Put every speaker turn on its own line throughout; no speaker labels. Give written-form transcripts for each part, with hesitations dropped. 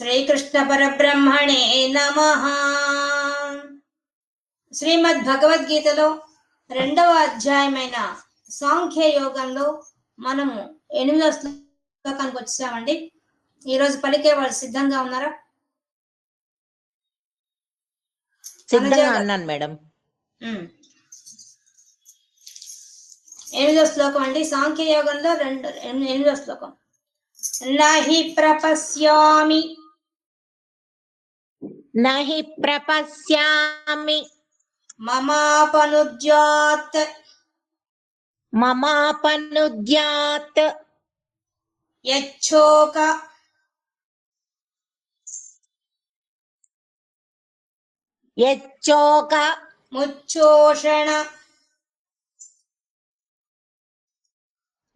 శ్రీకృష్ణ పరబ్రహ్మణే నమః. శ్రీమద్ భగవద్గీతలో 2వ అధ్యాయమైన సాంఖ్య యోగంలో మనము 8వ శ్లోకానికి వచ్చామండి. ఈరోజు పలికే వాళ్ళు సిద్ధంగా ఉన్నారా?
సిద్ధంగా ఉన్నాను మేడం.
8వ శ్లోకం అండి. సాంఖ్య యోగంలో 8వ శ్లోకం. నహి ప్రపశ్యామి మమాపనుద్యాత్ యచ్చోక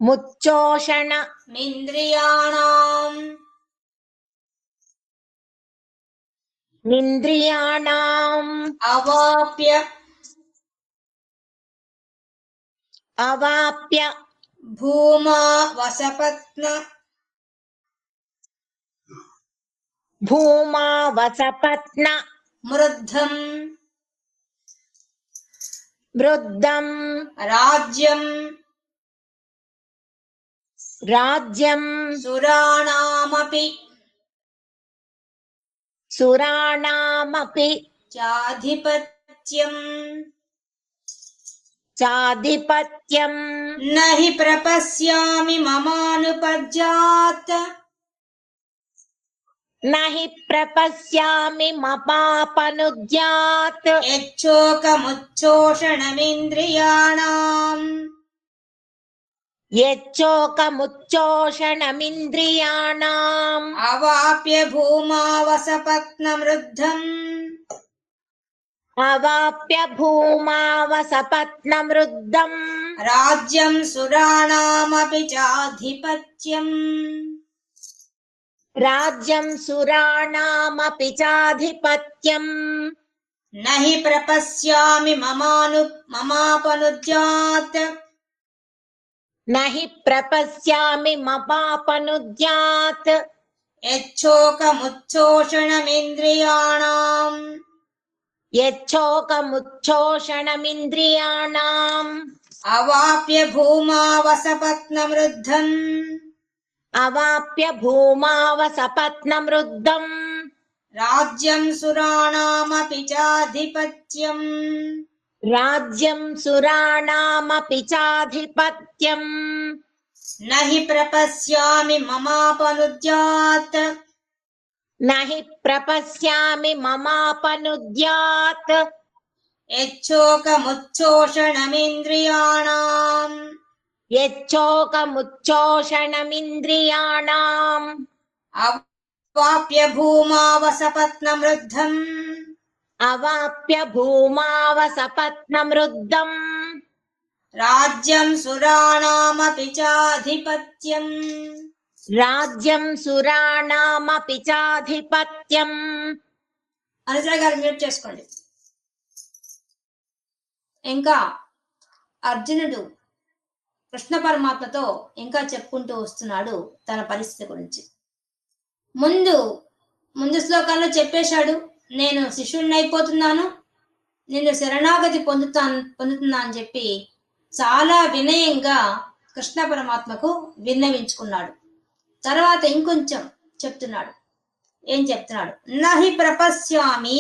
ముచ్చోషణ ఇంద్రియాణం అవాప్య భూమా వసపత్న మృద్ధం రాజ్యం సురాణామపి చాధిపత్యం నహి ప్రపశ్యామి మమాపనుద్యాత్ యచ్చోకముచ్చోషణమింద్రియాణం అవాప్య భూమా వసపత్నమృద్ధం రాజ్యం సురాణామపి చాధిపత్యం నహి ప్రపశ్యామి మమాపనుద్యాత్ యచ్చోకముచ్చోషణమింద్రియాణం అవాప్య భూమా వసపత్నమృద్ధం రాజ్యం సురాణామపి చాధిపత్యం నహి ప్రపశ్యామి మమాపనుద్యాత్ యచ్చోకముచ్చోషణమింద్రియాణం అవాప్య భూమా వసపత్నమృద్ధం రాజ్యం సురాణామపి చాధిపత్యం. అనుజ గారు మ్యూట్ చేసుకోండి. ఇంకా అర్జునుడు కృష్ణ పరమాత్మతో ఇంకా చెప్పుకుంటూ వస్తున్నాడు తన పరిస్థితి గురించి. ముందు శ్లోకాల్లో చెప్పేశాడు, నేను శిష్యుడిని అయిపోతున్నాను, నేను శరణాగతి పొందుతున్నా అని చెప్పి చాలా వినయంగా కృష్ణ పరమాత్మకు విన్నవించుకున్నాడు. తర్వాత ఇంకొంచెం చెప్తున్నాడు. ఏం చెప్తున్నాడు? నహి ప్రపశ్యామి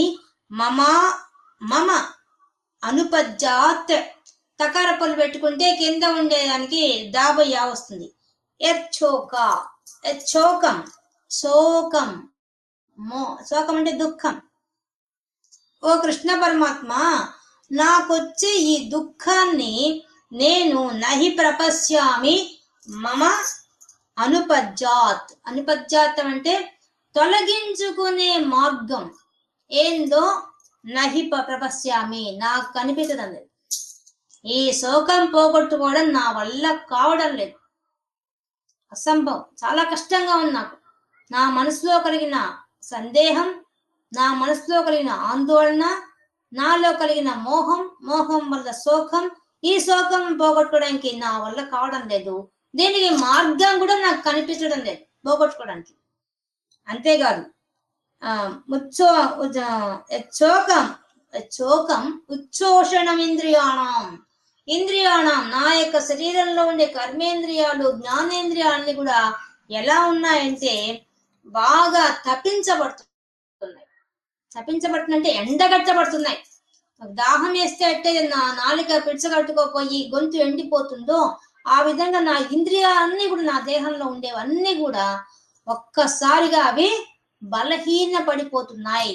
మమ అనుపజ్జాత్. తకార పళ్ళు పెట్టుకుంటే కింద ఉండేదానికి దాబయ్యా వస్తుంది. శోకం శోకం అంటే దుఃఖం. ఓ కృష్ణ పరమాత్మ, నాకొచ్చే ఈ దుఃఖాన్ని నేను నహి ప్రపశ్యామి మమ అనుపజ్జాత్ అంటే తొలగించుకునే మార్గం ఏందో నహి ప్రపశ్యామి, నాకు కనిపించదండి. ఈ శోకం పోగొట్టుకోవడం నా వల్ల కావడం లేదు, అసంభవం, చాలా కష్టంగా ఉంది నాకు. నా మనసులో కలిగిన సందేహం, నా మనసులో కలిగిన ఆందోళన, నాలో కలిగిన మోహం వల్ల శోకం, ఈ శోకం పోగొట్టుకోవడానికి నా వల్ల కావడం లేదు. దీనికి మార్గం కూడా నాకు కనిపించడం లేదు పోగొట్టుకోవడానికి. అంతేకాదు ముచ్చో చోకం చోకం ఉచ్చోషణం ఇంద్రియాణం ఇంద్రియాణం నా యొక్క శరీరంలో ఉండే కర్మేంద్రియాలు జ్ఞానేంద్రియాలని కూడా ఎలా ఉన్నాయంటే బాగా తప్పించబడుతున్నాయి. తప్పించబడుతుందంటే ఎండగట్టబడుతున్నాయి. దాహం వేస్తే అట్టే నా నాలుక పిడిచగట్టుకోపోయి గొంతు ఎండిపోతుందో ఆ విధంగా నా ఇంద్రియాలన్నీ కూడా నా దేహంలో ఉండేవన్నీ కూడా ఒక్కసారిగా అవి బలహీన పడిపోతున్నాయి,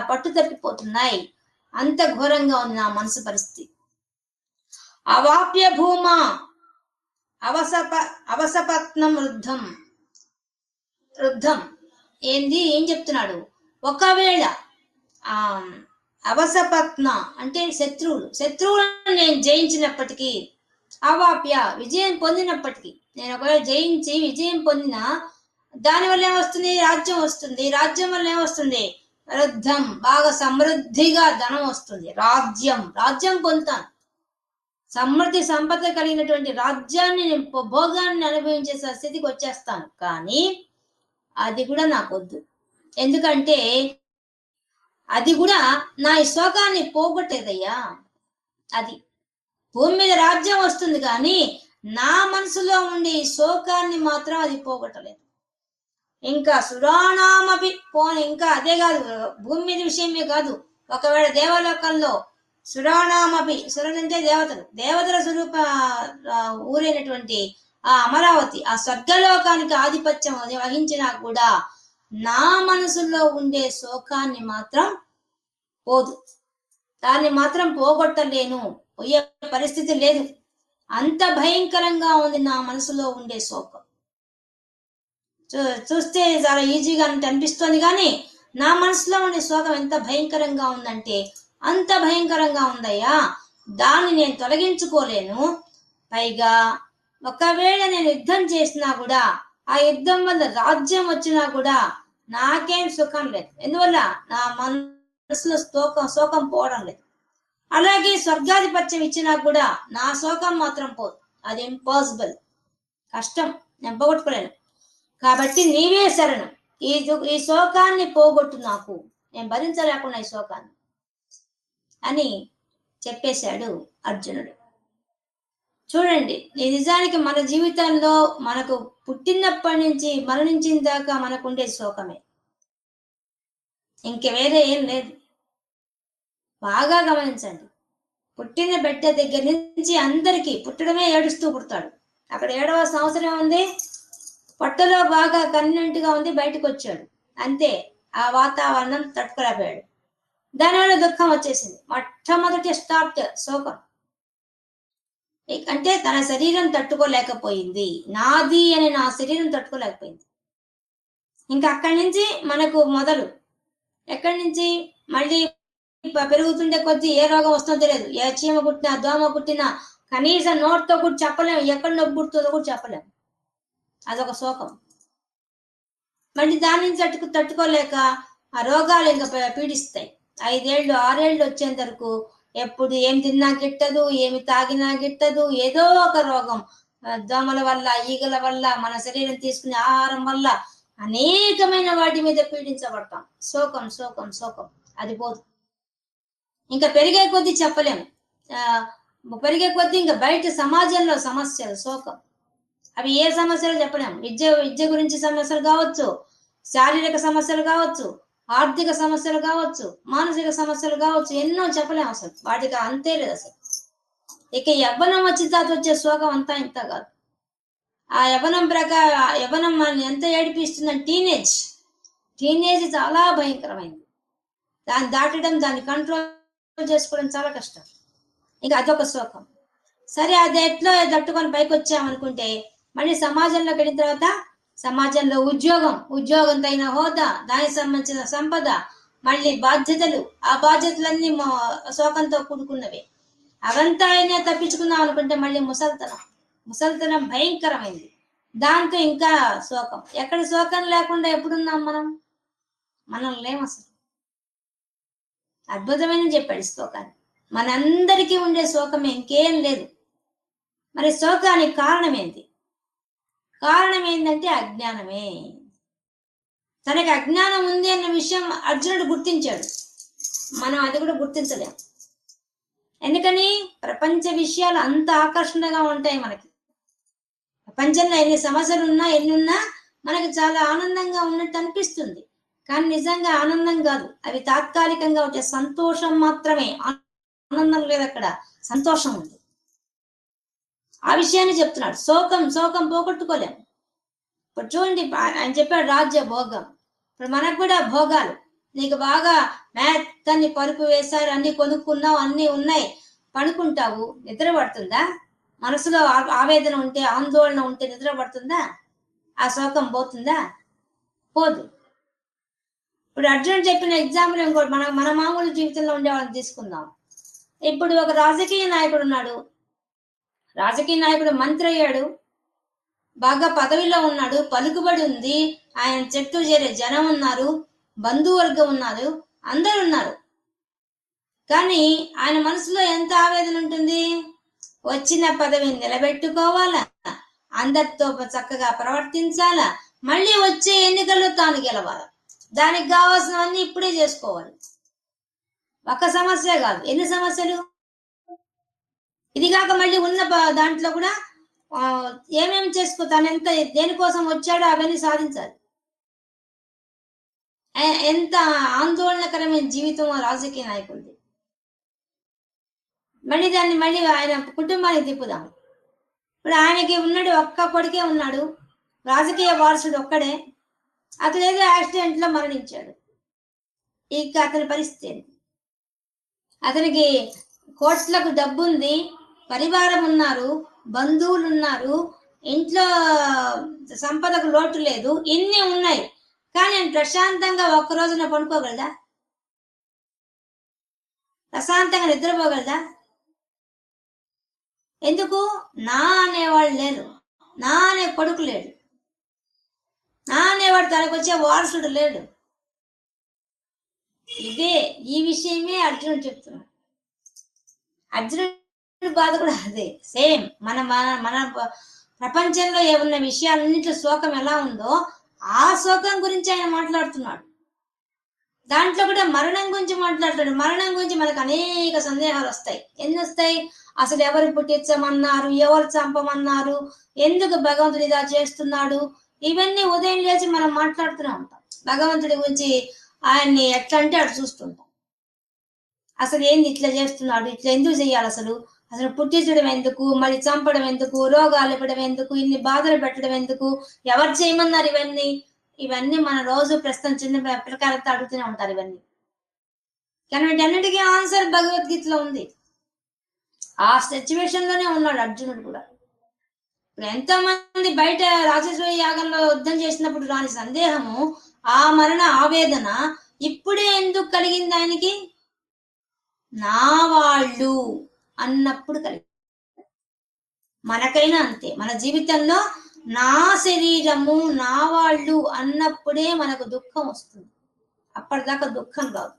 పట్టు తప్పిపోతున్నాయి. అంత ఘోరంగా ఉంది నా మనసు పరిస్థితి. అవాప్య భూమ అవసపత్నం వృద్ధం ఏం చెప్తున్నాడు? ఒకవేళ అవసపత్న అంటే శత్రువులను నేను జయించినప్పటికీ, అవాప్య విజయం పొందినప్పటికీ, నేను ఒకవేళ జయించి విజయం పొందిన దానివల్ల ఏమొస్తుంది? రాజ్యం వస్తుంది. రాజ్యం వల్ల ఏమొస్తుంది? వృద్ధం బాగా సమృద్ధిగా ధనం వస్తుంది. రాజ్యం పొందుతాను. సమృద్ధి సంపద కలిగినటువంటి రాజ్యాన్ని భోగాన్ని అనుభవించే స్థితికి వచ్చేస్తాను. కానీ అది కూడా నాకు వద్దు. ఎందుకంటే అది కూడా నా ఈ శోకాన్ని పోగొట్టేదయ్యా. అది భూమి మీద రాజ్యం వస్తుంది కానీ నా మనసులో ఉండే ఈ శోకాన్ని మాత్రం అది పోగొట్టలేదు. ఇంకా సురాణామపి ఇంకా అదే కాదు, భూమి మీద విషయమే కాదు, ఒకవేళ దేవలోకంలో సురాణామపి, సురులంటే దేవతల స్వరూప ఊరైనటువంటి ఆ అమరావతి, ఆ స్వర్గలోకానికి ఆధిపత్యం వహించినా కూడా నా మనసులో ఉండే శోకాన్ని మాత్రం పోదు. దాన్ని మాత్రం పోగొట్టలేను, పోయే పరిస్థితి లేదు. అంత భయంకరంగా ఉంది నా మనసులో ఉండే శోకం. చూస్తే చాలా ఈజీగా అనిపిస్తుంది కానీ నా మనసులో ఉండే శోకం ఎంత భయంకరంగా ఉందంటే అంత భయంకరంగా ఉందయ్యా. దాన్ని నేను తొలగించుకోలేను. పైగా ఒకవేళ నేను యుద్ధం చేసినా కూడా, ఆ యుద్ధం వల్ల రాజ్యం వచ్చినా కూడా నాకేం సుఖం లేదు. ఎందువల్ల? నా మనసులో శోకం పోవడం లేదు. అలాగే స్వర్గాధిపత్యం ఇచ్చినా కూడా నా శోకం మాత్రం పోదు. అది ఇంపాసిబుల్, కష్టం, నేను పోగొట్టుకోలేను. కాబట్టి నీవే శరణం, ఈ శోకాన్ని పోగొట్టు, నాకు నేను భరించలేకుండా ఈ శోకాన్ని అని చెప్పేశాడు అర్జునుడు. చూడండి, నిజానికి మన జీవితంలో మనకు పుట్టినప్పటి నుంచి మరణించిన దాకా మనకు ఉండే శోకమే, ఇంక వేరే ఏం లేదు. బాగా గమనించండి. పుట్టిన బిడ్డ దగ్గర నుంచి అందరికీ పుట్టడమే ఏడుస్తూ పుడతాడు. అక్కడ 7వ సంవత్సరం ఉంది, పొట్టలో బాగా కన్నంటుగా ఉంది, బయటకు వచ్చాడు. అంతే, ఆ వాతావరణం తట్టుకోలేకపోయాడు. దానివల్ల దుఃఖం వచ్చేసింది. మొట్టమొదటి స్టార్ట్ శోకం. అంటే తన శరీరం తట్టుకోలేకపోయింది, నాది అని నా శరీరం తట్టుకోలేకపోయింది. ఇంకా అక్కడి నుంచి మనకు మొదలు. ఎక్కడి నుంచి? మళ్ళీ పెరుగుతుండే కొద్దీ ఏ రోగం వస్తుందో తెలియదు. ఏ చీమ కుట్టినా, దోమ కుట్టినా కనీసం నోట్తో కూడా చెప్పలేము, ఎక్కడ నొప్పి పుడుతుందో కూడా చెప్పలేము. అదొక శోకం. మళ్ళీ దాని నుంచి తట్టుకోలేక ఆ రోగాలు ఇంకా పీడిస్తాయి. 5 ఏళ్ళు 6 ఏళ్ళు వచ్చేంత వరకు ఎప్పుడు ఏం తిన్నా గిట్టదు, ఏమి తాగినా గిట్టదు, ఏదో ఒక రోగం, దోమల వల్ల, ఈగల వల్ల, మన శరీరం తీసుకునే ఆహారం వల్ల అనేకమైన వాటి మీద పీడించబడతాం. శోకం శోకం శోకం, అది పోదు. ఇంకా పెరిగే కొద్దీ చెప్పలేము. పెరిగే కొద్దీ ఇంకా బయట సమాజంలో సమస్యలు, శోకం. అవి ఏ సమస్యలు చెప్పలేము. విద్య గురించి సమస్యలు కావచ్చు, శారీరక సమస్యలు కావచ్చు, ఆర్థిక సమస్యలు కావచ్చు, మానసిక సమస్యలు కావచ్చు, ఎన్నో చెప్పలేము. అసలు వాటికి అంతే లేదు అసలు. ఇక యవ్వనం వచ్చిన తర్వాత వచ్చే శోకం అంతా ఇంత కాదు. ఆ యవ్వనం మనల్ని ఎంత ఏడిపిస్తుందని టీనేజ్ చాలా భయంకరమైంది. దాన్ని దాటడం, దాన్ని కంట్రోల్ చేసుకోవడం చాలా కష్టం. ఇంకా అదొక శోకం. సరే, అది ఎట్లా తట్టుకొని పైకి వచ్చామనుకుంటే మళ్ళీ సమాజంలోకి వెళ్ళిన తర్వాత సమాజంలో ఉద్యోగం తగిన హోదా, దానికి సంబంధించిన సంపద, మళ్ళీ బాధ్యతలు, ఆ బాధ్యతలన్నీ శోకంతో కూడుకున్నవే. అవంతా అయినా తప్పించుకుందాం అనుకుంటే మళ్ళీ ముసల్తనం భయంకరమైంది. దాంతో ఇంకా శోకం. ఎక్కడ శోకం లేకుండా ఎప్పుడున్నాం మనం లేం అసలు. అద్భుతమైన చెప్పాడు శోకాన్ని. మనందరికీ ఉండే శోకమే, ఇంకేం లేదు. మరి శోకానికి కారణం ఏంటి? కారణం ఏంటంటే అజ్ఞానమే. తనకి అజ్ఞానం ఉంది అన్న విషయం అర్జునుడు గుర్తించాడు. మనం అది కూడా గుర్తించలేం. ఎందుకని ప్రపంచ విషయాలు అంత ఆకర్షణగా ఉంటాయి మనకి. ప్రపంచంలో ఎన్ని సమస్యలు ఉన్నా ఎన్ని ఉన్నా మనకి చాలా ఆనందంగా ఉన్నట్టు అనిపిస్తుంది. కానీ నిజంగా ఆనందం కాదు, అవి తాత్కాలికంగా వచ్చే సంతోషం మాత్రమే. ఆనందం లేదు అక్కడ, సంతోషం ఉంది. ఆ విషయాన్ని చెప్తున్నాడు. శోకం పోగొట్టుకోలేము. ఇప్పుడు చూడండి, ఆయన చెప్పాడు రాజ్య భోగం. ఇప్పుడు మనకు కూడా భోగాలు. నీకు బాగా మెత్తని పరుపు వేశారు, అన్ని కొనుక్కున్నావు, అన్ని ఉన్నాయి, పడుకుంటావు, నిద్ర పడుతుందా? మనసులో ఆవేదన ఉంటే, ఆందోళన ఉంటే నిద్ర పడుతుందా? ఆ శోకం పోతుందా? పోదు. ఇప్పుడు అర్జునుడు చెప్పిన ఎగ్జాంపుల్ ఇంకోటి, మన మామూలు జీవితంలో ఉండే వాళ్ళని తీసుకుందాం. ఇప్పుడు ఒక రాజకీయ నాయకుడు ఉన్నాడు. రాజకీయ నాయకుడు మంత్రి అయ్యాడు, బాగా పదవిలో ఉన్నాడు, పలుకుబడి ఉంది, ఆయన చుట్టూ చేరే జనం ఉన్నారు, బంధువర్గం ఉన్నారు, అందరు ఉన్నారు. కానీ ఆయన మనసులో ఎంత ఆవేదన ఉంటుంది? వచ్చిన పదవిని నిలబెట్టుకోవాలా, అందరితో చక్కగా ప్రవర్తించాలా, మళ్ళీ వచ్చే ఎన్నికల్లో తాను గెలవాలి, దానికి కావాల్సినవన్నీ ఇప్పుడే చేసుకోవాలి. ఒక సమస్య కాదు, ఎన్ని సమస్యలు. ఇది కాక మళ్ళీ ఉన్న దాంట్లో కూడా ఏమేమి చేసుకో, తను ఎంత దేనికోసం వచ్చాడో అవన్నీ సాధించాలి. ఎంత ఆందోళనకరమైన జీవితం రాజకీయ నాయకుడిది. మళ్ళీ ఆయన కుటుంబానికి తిప్పుదాం. ఇప్పుడు ఆయనకి ఉన్నాడు, ఒక్క కొడుకే ఉన్నాడు, రాజకీయ వారసుడు ఒక్కడే. అతను ఏదో యాక్సిడెంట్ లో మరణించాడు. ఇక అతని పరిస్థితి ఏంటి? అతనికి కోట్లకు డబ్బు ఉంది, పరివారం ఉన్నారు, బంధువులు ఉన్నారు, ఇంట్లో సంపదకు లోటు లేదు, ఇన్ని ఉన్నాయి. కానీ ఆయన ప్రశాంతంగా ఒక్క రోజున పడుకోగలదా? ప్రశాంతంగా నిద్రపోగలదా? ఎందుకు? నా అనేవాళ్ళు లేరు, నా అనే కొడుకు లేడు, నా అనేవాడు తనకు వచ్చే వారసుడు లేడు. ఈ విషయమే అర్జునుడు చెప్తున్నాడు. అర్జునుడి బాధ కూడా అదే, సేమ్. మన ప్రపంచంలో ఏమున్న విషయాలన్నింటిలో శోకం ఎలా ఉందో ఆ శోకం గురించి ఆయన మాట్లాడుతున్నాడు. దాంట్లో కూడా మరణం గురించి మాట్లాడుతున్నాడు. మరణం గురించి మనకు అనేక సందేహాలు వస్తాయి. ఎన్ని వస్తాయి? అసలు ఎవరు పుట్టించమన్నారు, ఎవరు చంపమన్నారు, ఎందుకు భగవంతుడు ఇలా చేస్తున్నాడు, ఇవన్నీ ఉదయం లేచి మనం మాట్లాడుతూనే ఉంటాం. భగవంతుడి గురించి ఆయన్ని ఎట్లా అంటే అటు చూస్తుంటాం. అసలు ఏంది ఇట్లా చేస్తున్నాడు, ఇట్లా ఎందుకు చెయ్యాలి, అసలు పుట్టించడం ఎందుకు, మళ్ళీ చంపడం ఎందుకు, రోగాలు ఇవ్వడం ఎందుకు, ఇన్ని బాధలు పెట్టడం ఎందుకు, ఎవరు చేయమన్నారు ఇవన్నీ మన రోజు ప్రస్తుతం చిన్న పిల్లకాయలతో అడుగుతూనే ఉంటారు ఇవన్నీ. కానీ వీటన్నిటికీ ఆన్సర్ భగవద్గీతలో ఉంది. ఆ సిచ్యువేషన్ లోనే ఉన్నాడు అర్జునుడు కూడా. ఇప్పుడు ఎంతో మంది బయట రాజసూయ యాగంలో యుద్ధం చేసినప్పుడు రాని సందేహము, ఆ మరణ ఆవేదన ఇప్పుడే ఎందుకు కలిగింది ఆయనకి? నా వాళ్ళు అన్నప్పుడు కలిగింది. మనకైనా అంతే. మన జీవితంలో నా శరీరము, నా వాళ్ళు అన్నప్పుడే మనకు దుఃఖం వస్తుంది, అప్పటిదాకా దుఃఖం రాదు.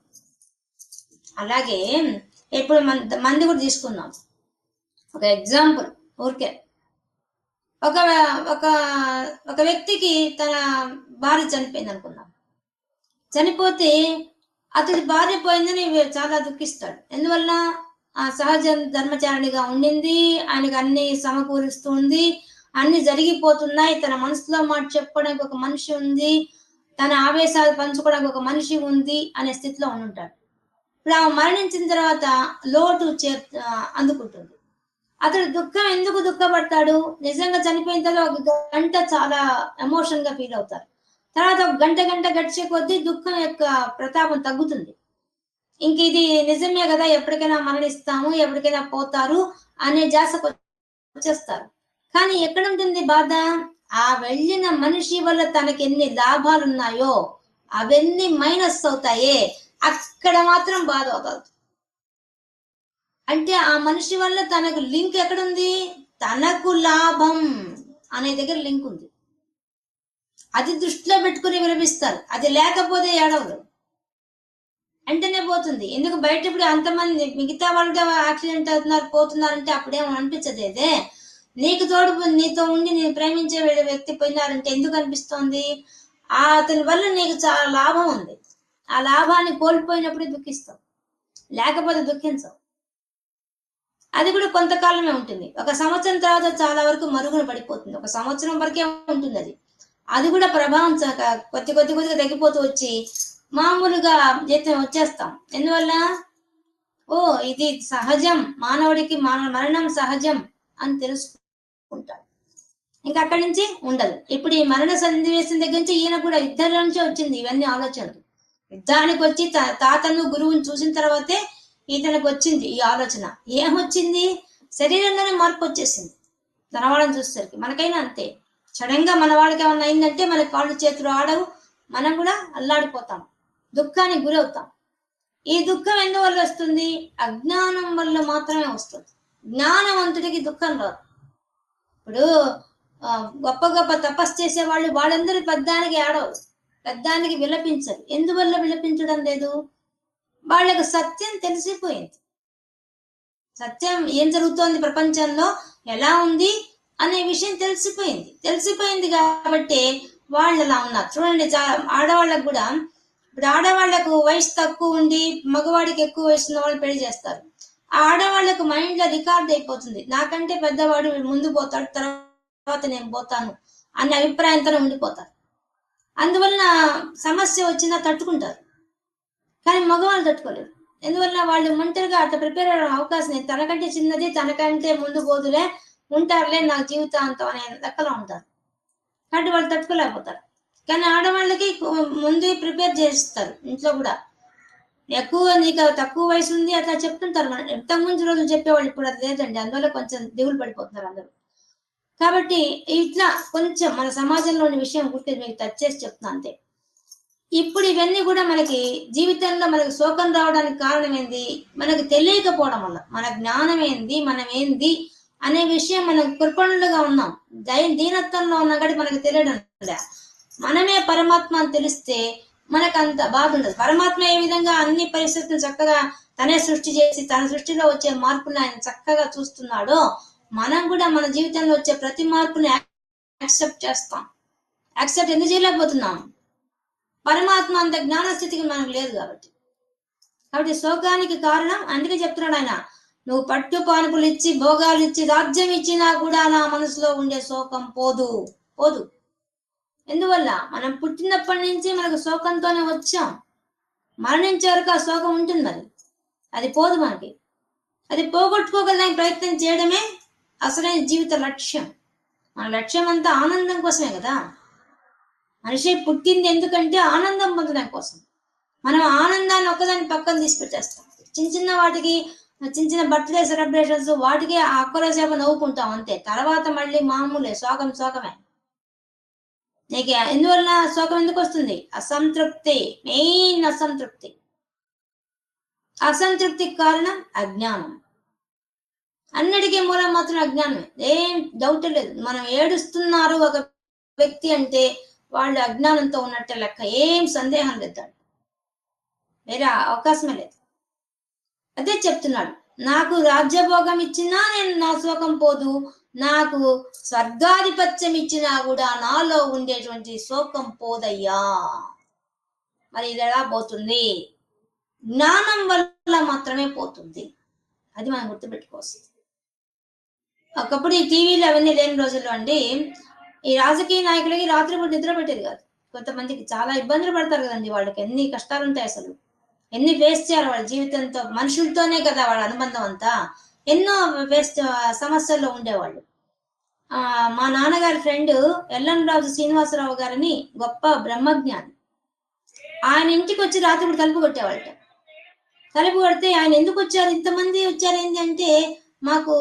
అలాగే ఇప్పుడు మంది కూడా తీసుకుందాం. ఒక ఎగ్జాంపుల్ ఊరికే, ఒక ఒక ఒక వ్యక్తికి తన భార్య చనిపోయింది అనుకుందాం. చనిపోతే అతడి భార్య పోయిందని చాలా దుఃఖిస్తాడు. ఎందువల్ల? ఆ సహజ ధర్మచారిణిగా ఉండింది, ఆయనకు అన్ని సమకూరుస్తుంది, అన్ని జరిగిపోతున్నాయి, తన మనసులో మాట చెప్పుకోవడానికి ఒక మనిషి ఉంది, తన ఆవేశాలు పంచుకోవడానికి ఒక మనిషి ఉంది అనే స్థితిలో ఉంటాడు. ఇప్పుడు ఆమె మరణించిన తర్వాత లోటు అందుకుంటుంది. అతడు దుఃఖం ఎందుకు దుఃఖపడతాడు? నిజంగా చనిపోయిన తర్వాత ఒక గంట చాలా ఎమోషన్ గా ఫీల్ అవుతారు. తర్వాత ఒక గంట గడిచే కొద్దీ దుఃఖం యొక్క ప్రతాపం తగ్గుతుంది. ఇంక ఇది నిజమే కదా, ఎప్పటికైనా మరణిస్తాము, ఎప్పటికైనా పోతారు అనే జాసకు వచ్చేస్తారు. కానీ ఎక్కడ ఉంటుంది బాధ? ఆ వెళ్ళిన మనిషి వల్ల తనకి ఎన్ని లాభాలు ఉన్నాయో అవన్నీ మైనస్ అవుతాయే, అక్కడ మాత్రం బాధ అవుతుంది. అంటే ఆ మనిషి వల్ల తనకు లింక్ ఎక్కడుంది? తనకు లాభం అనే దగ్గర లింక్ ఉంది. అది దృష్టిలో పెట్టుకుని విలపిస్తారు. అది లేకపోతే ఏడవరు, వెంటనే పోతుంది. ఎందుకు? బయట ఇప్పుడు అంతమంది మిగతా వాళ్ళతో యాక్సిడెంట్ అవుతున్నారు, పోతున్నారంటే అప్పుడేమో అనిపించదేదే. నీకు తోడు నీతో ఉండి నేను ప్రేమించే వ్యక్తి పోయినారంటే ఎందుకు అనిపిస్తోంది? అతని వల్ల నీకు చాలా లాభం ఉంది. ఆ లాభాన్ని కోల్పోయినప్పుడు దుఃఖిస్తావు, లేకపోతే దుఃఖించవు. అది కూడా కొంతకాలమే ఉంటుంది. ఒక సంవత్సరం తర్వాత చాలా వరకు మరుగున పడిపోతుంది. ఒక సంవత్సరం వరకే ఉంటుంది అది. అది కూడా ప్రభావం కొద్దిగా తగ్గిపోతూ వచ్చి మామూలుగా జీతం వచ్చేస్తాం. ఎందువల్ల? ఓ ఇది సహజం, మానవుడికి మరణం సహజం అని తెలుసుకుంటాడు. ఇంకా అక్కడి నుంచి ఉండదు. ఇప్పుడు ఈ మరణ సన్నివేశం దగ్గర నుంచి ఈయన కూడా యుద్ధంలో నుంచే వచ్చింది ఇవన్నీ ఆలోచనలు. యుద్ధానికి వచ్చి తాతను గురువుని చూసిన తర్వాతే ఇతనికి వచ్చింది ఈ ఆలోచన. ఏమొచ్చింది? శరీరంలోనే మార్పు వచ్చేసింది. ధనవాళ్ళని చూసేసరికి మనకైనా అంతే. సడన్ గా మన వాళ్ళకి ఏమన్నా అయిందంటే మన కాళ్ళు చేతులు ఆడవు, మనం కూడా అల్లాడిపోతాం, దుఃఖానికి గురవుతాం. ఈ దుఃఖం ఎందువల్ల వస్తుంది? అజ్ఞానం వల్ల మాత్రమే వస్తుంది. జ్ఞానవంతుడికి దుఃఖం రాదు. ఇప్పుడు గొప్ప గొప్ప తపస్సు చేసే వాళ్ళందరూ పెద్దానికి ఆడవు, పెద్దానికి విలపించరు. ఎందువల్ల విలపించడం లేదు? వాళ్ళకు సత్యం తెలిసిపోయింది. సత్యం ఏం జరుగుతోంది ప్రపంచంలో, ఎలా ఉంది అనే విషయం తెలిసిపోయింది కాబట్టి వాళ్ళు అలా ఉన్నారు. చూడండి, ఆడవాళ్ళకు కూడా, ఇప్పుడు ఆడవాళ్లకు వయసు తక్కువ ఉండి మగవాడికి ఎక్కువ వయసు ఉన్న వాళ్ళు పెళ్లి చేస్తారు. ఆ ఆడవాళ్లకు మైండ్ లో రికార్డ్ అయిపోతుంది, నాకంటే పెద్దవాడు ముందు పోతాడు, తర్వాత నేను పోతాను అనే అభిప్రాయంతో ఉండిపోతారు. అందువలన సమస్య వచ్చినా తట్టుకుంటారు. కానీ మగవాళ్ళు తట్టుకోలేరు. ఎందువల్ల? వాళ్ళు ఒంటరిగా అట్లా ప్రిపేర్ అయ్యే అవకాశం లేదు. తనకంటే చిన్నది, తనకంటే ముందు పోదులే, ఉంటారులే నాకు జీవితాంతం అనే లెక్కలో ఉంటారు. కాబట్టి వాళ్ళు తట్టుకోలేకపోతారు. కానీ ఆడవాళ్ళకి ముందు ప్రిపేర్ చేస్తారు. ఇంట్లో కూడా నీకు తక్కువ వయసు ఉంది అట్లా చెప్తుంటారు. మనం ఇంతకు ముందు రోజులు చెప్పేవాళ్ళు, ఇప్పుడు అది లేదండి. అందువల్ల కొంచెం దిగులు పడిపోతున్నారు అందరూ. కాబట్టి ఇట్లా కొంచెం మన సమాజంలోని విషయం గుర్తు మీకు టచ్ చేసి చెప్తున్నా అంతే. ఇప్పుడు ఇవన్నీ కూడా మనకి జీవితంలో మనకి శోకం రావడానికి కారణం ఏంది? మనకు తెలియకపోవడం వల్ల. మన జ్ఞానం ఏంది, మనం ఏంది అనే విషయం మనం కృపణులుగా ఉన్నాం, దీనత్వంలో ఉన్నాం కాబట్టి మనకు తెలియడం లే. మనమే పరమాత్మ అని తెలిస్తే మనకు అంత బాధ ఉండదు. పరమాత్మ ఏ విధంగా అన్ని పరిస్థితులు చక్కగా తనే సృష్టి చేసి తన సృష్టిలో వచ్చే మార్పుని ఆయన చక్కగా చూస్తున్నాడో, మనం కూడా మన జీవితంలో వచ్చే ప్రతి మార్పుని యాక్సెప్ట్ చేస్తాం. యాక్సెప్ట్ ఎందుకు చేయలేకపోతున్నాం? పరమాత్మ అంత జ్ఞాన స్థితికి మనకు లేదు కాబట్టి శోకానికి కారణం. అందుకే చెప్తున్నాడు ఆయన, నువ్వు పట్టు పానుపులు ఇచ్చి భోగాలు ఇచ్చి రాజ్యం ఇచ్చినా కూడా నా మనసులో ఉండే శోకం పోదు. ఎందువల్ల? మనం పుట్టినప్పటి నుంచి మనకు శోకంతోనే వచ్చాం. మరణించే వరకు ఆ శోకం ఉంటుంది. మరి అది పోదు మనకి. అది పోగొట్టుకోగలడానికి ప్రయత్నం చేయడమే అసలైన జీవిత లక్ష్యం. మన లక్ష్యం అంతా ఆనందం కోసమే కదా. మనిషి పుట్టింది ఎందుకంటే ఆనందం పొందడం కోసం. మనం ఆనందాన్ని ఒక్కదాన్ని పక్కన తీసి పెట్టేస్తాం. చిన్న వాటికి, చిన్న బర్త్డే సెలబ్రేషన్స్, వాటికే అక్కరోసేపు నవ్వుకుంటాం అంతే. తర్వాత మళ్ళీ మామూలే, శోకమే. నీకు ఎందువల్ల శోకం ఎందుకు వస్తుంది? అసంతృప్తి, మెయిన్ అసంతృప్తి. అసంతృప్తికి కారణం అజ్ఞానం. అన్నిటికీ మూలం మాత్రం అజ్ఞానమే, ఏం డౌట్ లేదు. మనం ఏడుస్తున్నారు ఒక వ్యక్తి అంటే వాళ్ళు అజ్ఞానంతో ఉన్నట్టే లెక్క, ఏం సందేహం లేదు. వేరే అవకాశమే లేదు. అదే చెప్తున్నాడు, నాకు రాజ్యభోగం ఇచ్చినా నేను నా శోకం పోదు, నాకు స్వర్గాధిపత్యం ఇచ్చినా కూడా నాలో ఉండేటువంటి శోకం పోదయ్యా. మరి ఇది ఎలా పోతుంది? జ్ఞానం వల్ల మాత్రమే పోతుంది. అది మనం గుర్తుపెట్టుకోవచ్చు. ఒకప్పుడు ఈ టీవీలు అవన్నీ లేని రోజుల్లో అండి, ఈ రాజకీయ నాయకులకి రాత్రిపూట నిద్ర పెట్టేది కాదు. కొంతమందికి చాలా ఇబ్బందులు పడతారు కదండి. వాళ్ళకి ఎన్ని కష్టాలు ఉంటాయి, అసలు ఎన్ని ఫేస్ చేయాలి వాళ్ళ జీవితంతో. మనుషులతోనే కదా వాళ్ళ అనుబంధం అంతా. ఎన్నో సమస్యల్లో ఉండేవాళ్ళు. మా నాన్నగారి ఫ్రెండ్ ఎల్లంరాజు శ్రీనివాసరావు గారని గొప్ప బ్రహ్మజ్ఞాని. ఆయన ఇంటికి వచ్చి రాత్రిపూట తలుపు కొట్టేవాళ్ళట. తలుపు కొడితే ఆయన ఎందుకు వచ్చారు, ఇంతమంది వచ్చారు ఏంటి అంటే, మాకు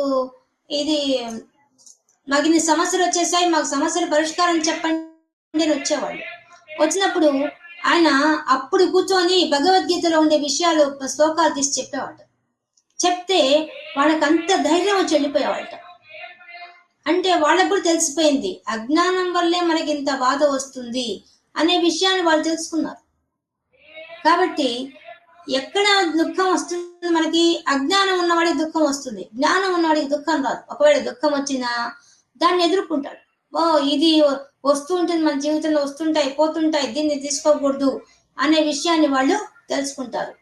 ఇన్ని సమస్యలు వచ్చేసాయి, మాకు సమస్యల పరిష్కారం చెప్పండి అని వచ్చేవాళ్ళు. వచ్చినప్పుడు ఆయన అప్పుడు కూర్చొని భగవద్గీతలో ఉండే విషయాలు, శ్లోకాలు తీసి చెప్పేవాళ్ళ. చెప్తే వాళ్ళకి అంత ధైర్యం వచ్చి వెళ్ళిపోయేవాళ్ళట. అంటే వాళ్ళకు కూడా తెలిసిపోయింది, అజ్ఞానం వల్లే మనకి ఇంత బాధ వస్తుంది అనే విషయాన్ని వాళ్ళు తెలుసుకున్నారు. కాబట్టి ఎక్కడ దుఃఖం వస్తుంది మనకి? అజ్ఞానం ఉన్నవాడికి దుఃఖం వస్తుంది, జ్ఞానం ఉన్నవాడికి దుఃఖం రాదు. ఒకవేళ దుఃఖం వచ్చినా దాన్ని ఎదుర్కొంటాడు. ఇది వస్తూ ఉంటుంది, మన జీవితంలో వస్తుంటాయి పోతుంటాయి, దీన్ని తీసుకోకూడదు అనే విషయాన్ని వాళ్ళు తెలుసుకుంటారు.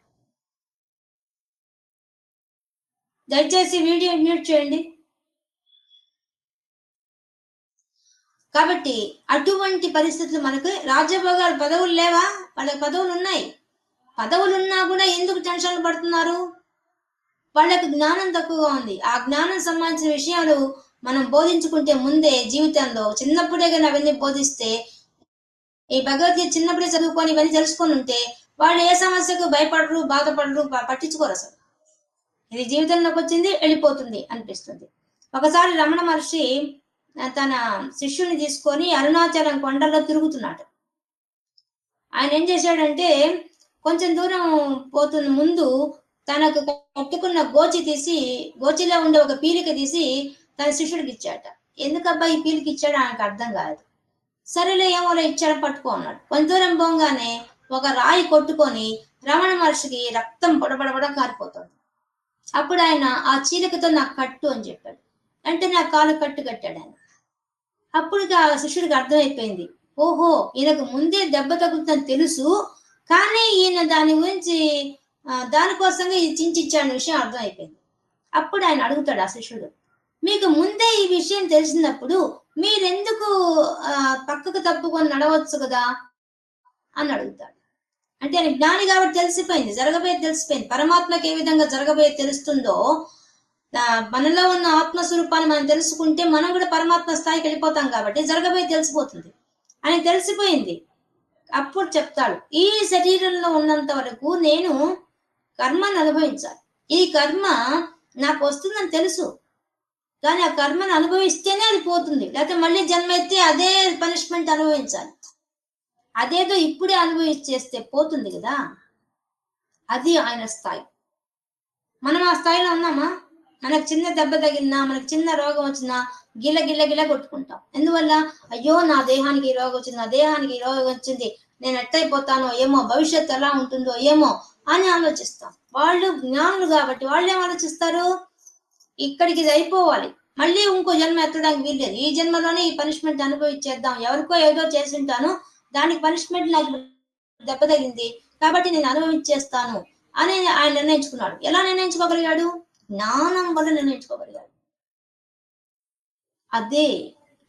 దయచేసి వీడియో మ్యూట్ చేయండి. కాబట్టి అటువంటి పరిస్థితులు మనకు రాజ్యభోగాలు, పదవులు లేవా? వాళ్ళకి పదవులు ఉన్నాయి. పదవులు ఉన్నా కూడా ఎందుకు టెన్షన్లు పడుతున్నారు? వాళ్ళకి జ్ఞానం తక్కువగా ఉంది. ఆ జ్ఞానం సంబంధించిన విషయాలు మనం బోధించుకుంటే ముందే జీవితంలో చిన్నప్పుడే కానీ అవన్నీ బోధిస్తే, ఈ భగవద్గీత చిన్నప్పుడే చదువుకొని ఇవన్నీ తెలుసుకొని ఉంటే వాళ్ళు ఏ సమస్యకు భయపడరు, బాధపడరు, పట్టించుకోరు అసలు. ఇది జీవితంలోకి వచ్చింది, వెళ్ళిపోతుంది అనిపిస్తుంది. ఒకసారి రమణ మహర్షి తన శిష్యుని తీసుకొని అరుణాచలం కొండల్లో తిరుగుతున్నాడు. ఆయన ఏం చేశాడంటే కొంచెం దూరం పోతున్న ముందు తనకు కట్టుకున్న గోచిలో ఉండే ఒక పీలిక తీసి తన శిష్యుడికి ఇచ్చాట. ఎందుకబ్బా ఈ పీలిక ఇచ్చాడు ఆయనకు అర్థం కాదు. సరేలే ఏమోలే ఇచ్చాడు, పట్టుకో అన్నాడు. కొంత దూరం పోగానే ఒక రాయి కొట్టుకొని రమణ మహర్షికి రక్తం పొడబడబడ కారిపోతుంది. అప్పుడు ఆయన ఆ చీలికతో నాకు కట్టు అని చెప్పాడు. అంటే నా కాలు కట్టు కట్టాడు ఆయన. అప్పుడు ఆ శిష్యుడికి అర్థమైపోయింది, ఓహో ఈయనకు ముందే దెబ్బ తగ్గుతుందని తెలుసు, కానీ ఈయన దాని గురించి దానికోసంగా ఇది చించిచ్చాడు విషయం అర్థమైపోయింది. అప్పుడు ఆయన అడుగుతాడు ఆ శిష్యుడు, మీకు ముందే ఈ విషయం తెలిసినప్పుడు మీరెందుకు పక్కకు తప్పుకొని నడవచ్చు కదా అని అడుగుతాడు. అంటే ఆయన జ్ఞాని కాబట్టి తెలిసిపోయింది, జరగబోయేది తెలిసిపోయింది. పరమాత్మకి ఏ విధంగా జరగబోయేది తెలుస్తుందో, మనలో ఉన్న ఆత్మస్వరూపాన్ని మనం తెలుసుకుంటే మనం కూడా పరమాత్మ స్థాయికి వెళ్ళిపోతాం కాబట్టి జరగబోయేది తెలిసిపోతుంది అని తెలిసిపోయింది. అప్పుడు చెప్తాడు, ఈ శరీరంలో ఉన్నంత వరకు నేను కర్మను అనుభవించాలి. ఈ కర్మ నాకు వస్తుందని తెలుసు, కానీ ఆ కర్మను అనుభవిస్తేనే అది పోతుంది. లేకపోతే మళ్ళీ జన్మ ఎత్తి అదే పనిష్మెంట్ అనుభవించాలి. అదేదో ఇప్పుడే అనుభవించేస్తే పోతుంది కదా. అది ఆయన స్థాయి. మనం ఆ స్థాయిలో ఉన్నామా? మనకు చిన్న దెబ్బ తగిలినా, మనకు చిన్న రోగం వచ్చినా గిల్ల గిల్ల గిల్ల కొట్టుకుంటాం. ఎందువల్ల? అయ్యో నా దేహానికి ఈ రోగం వచ్చింది, నా దేహానికి ఈ రోగం వచ్చింది, నేను ఎట్టయిపోతానో ఏమో, భవిష్యత్తు ఎలా ఉంటుందో ఏమో అని ఆలోచిస్తాం. వాళ్ళు జ్ఞానులు కాబట్టి వాళ్ళు ఏం ఆలోచిస్తారు, ఇక్కడికి ఇది అయిపోవాలి, మళ్ళీ ఇంకో జన్మ ఎత్తడానికి వీల్లేదు, ఈ జన్మలోనే ఈ పనిష్మెంట్ అనుభవించేద్దాం, ఎవరికో ఏదో చేసి ఉంటాను, దానికి పనిష్మెంట్ నాకు దెబ్బ తగింది కాబట్టి నేను అనుభవించేస్తాను అని ఆయన నిర్ణయించుకున్నాడు. ఎలా నిర్ణయించుకోగలిగాడు? జ్ఞానం వల్ల నిర్ణయించుకోగలిగాడు. అదే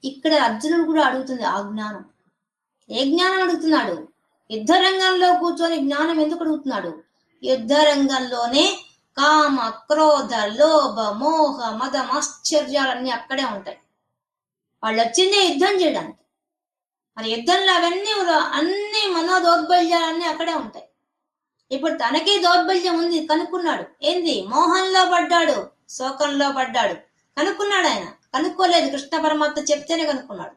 ఇక్కడ అర్జునుడు కూడా అడుగుతుంది ఆ జ్ఞానం. ఏ జ్ఞానం అడుగుతున్నాడు? యుద్ధ రంగంలో కూర్చొని జ్ఞానం ఎందుకు అడుగుతున్నాడు? యుద్ధ రంగంలోనే కామ, క్రోధ, లోభ, మోహ, మదం, ఆశ్చర్యాలన్నీ అక్కడే ఉంటాయి. వాళ్ళు వచ్చిందే యుద్ధం చేయడానికి. మరి యుద్ధంలో అవన్నీ అన్ని మనోదౌర్బల్యాలన్నీ అక్కడే ఉంటాయి. ఇప్పుడు తనకే దౌర్బల్యం ఉంది, కనుక్కున్నాడు. ఏంది? మోహంలో పడ్డాడు, శోకంలో పడ్డాడు, కనుక్కున్నాడు. ఆయన కనుక్కోలేదు, కృష్ణ పరమాత్మ చెప్తేనే కనుక్కున్నాడు.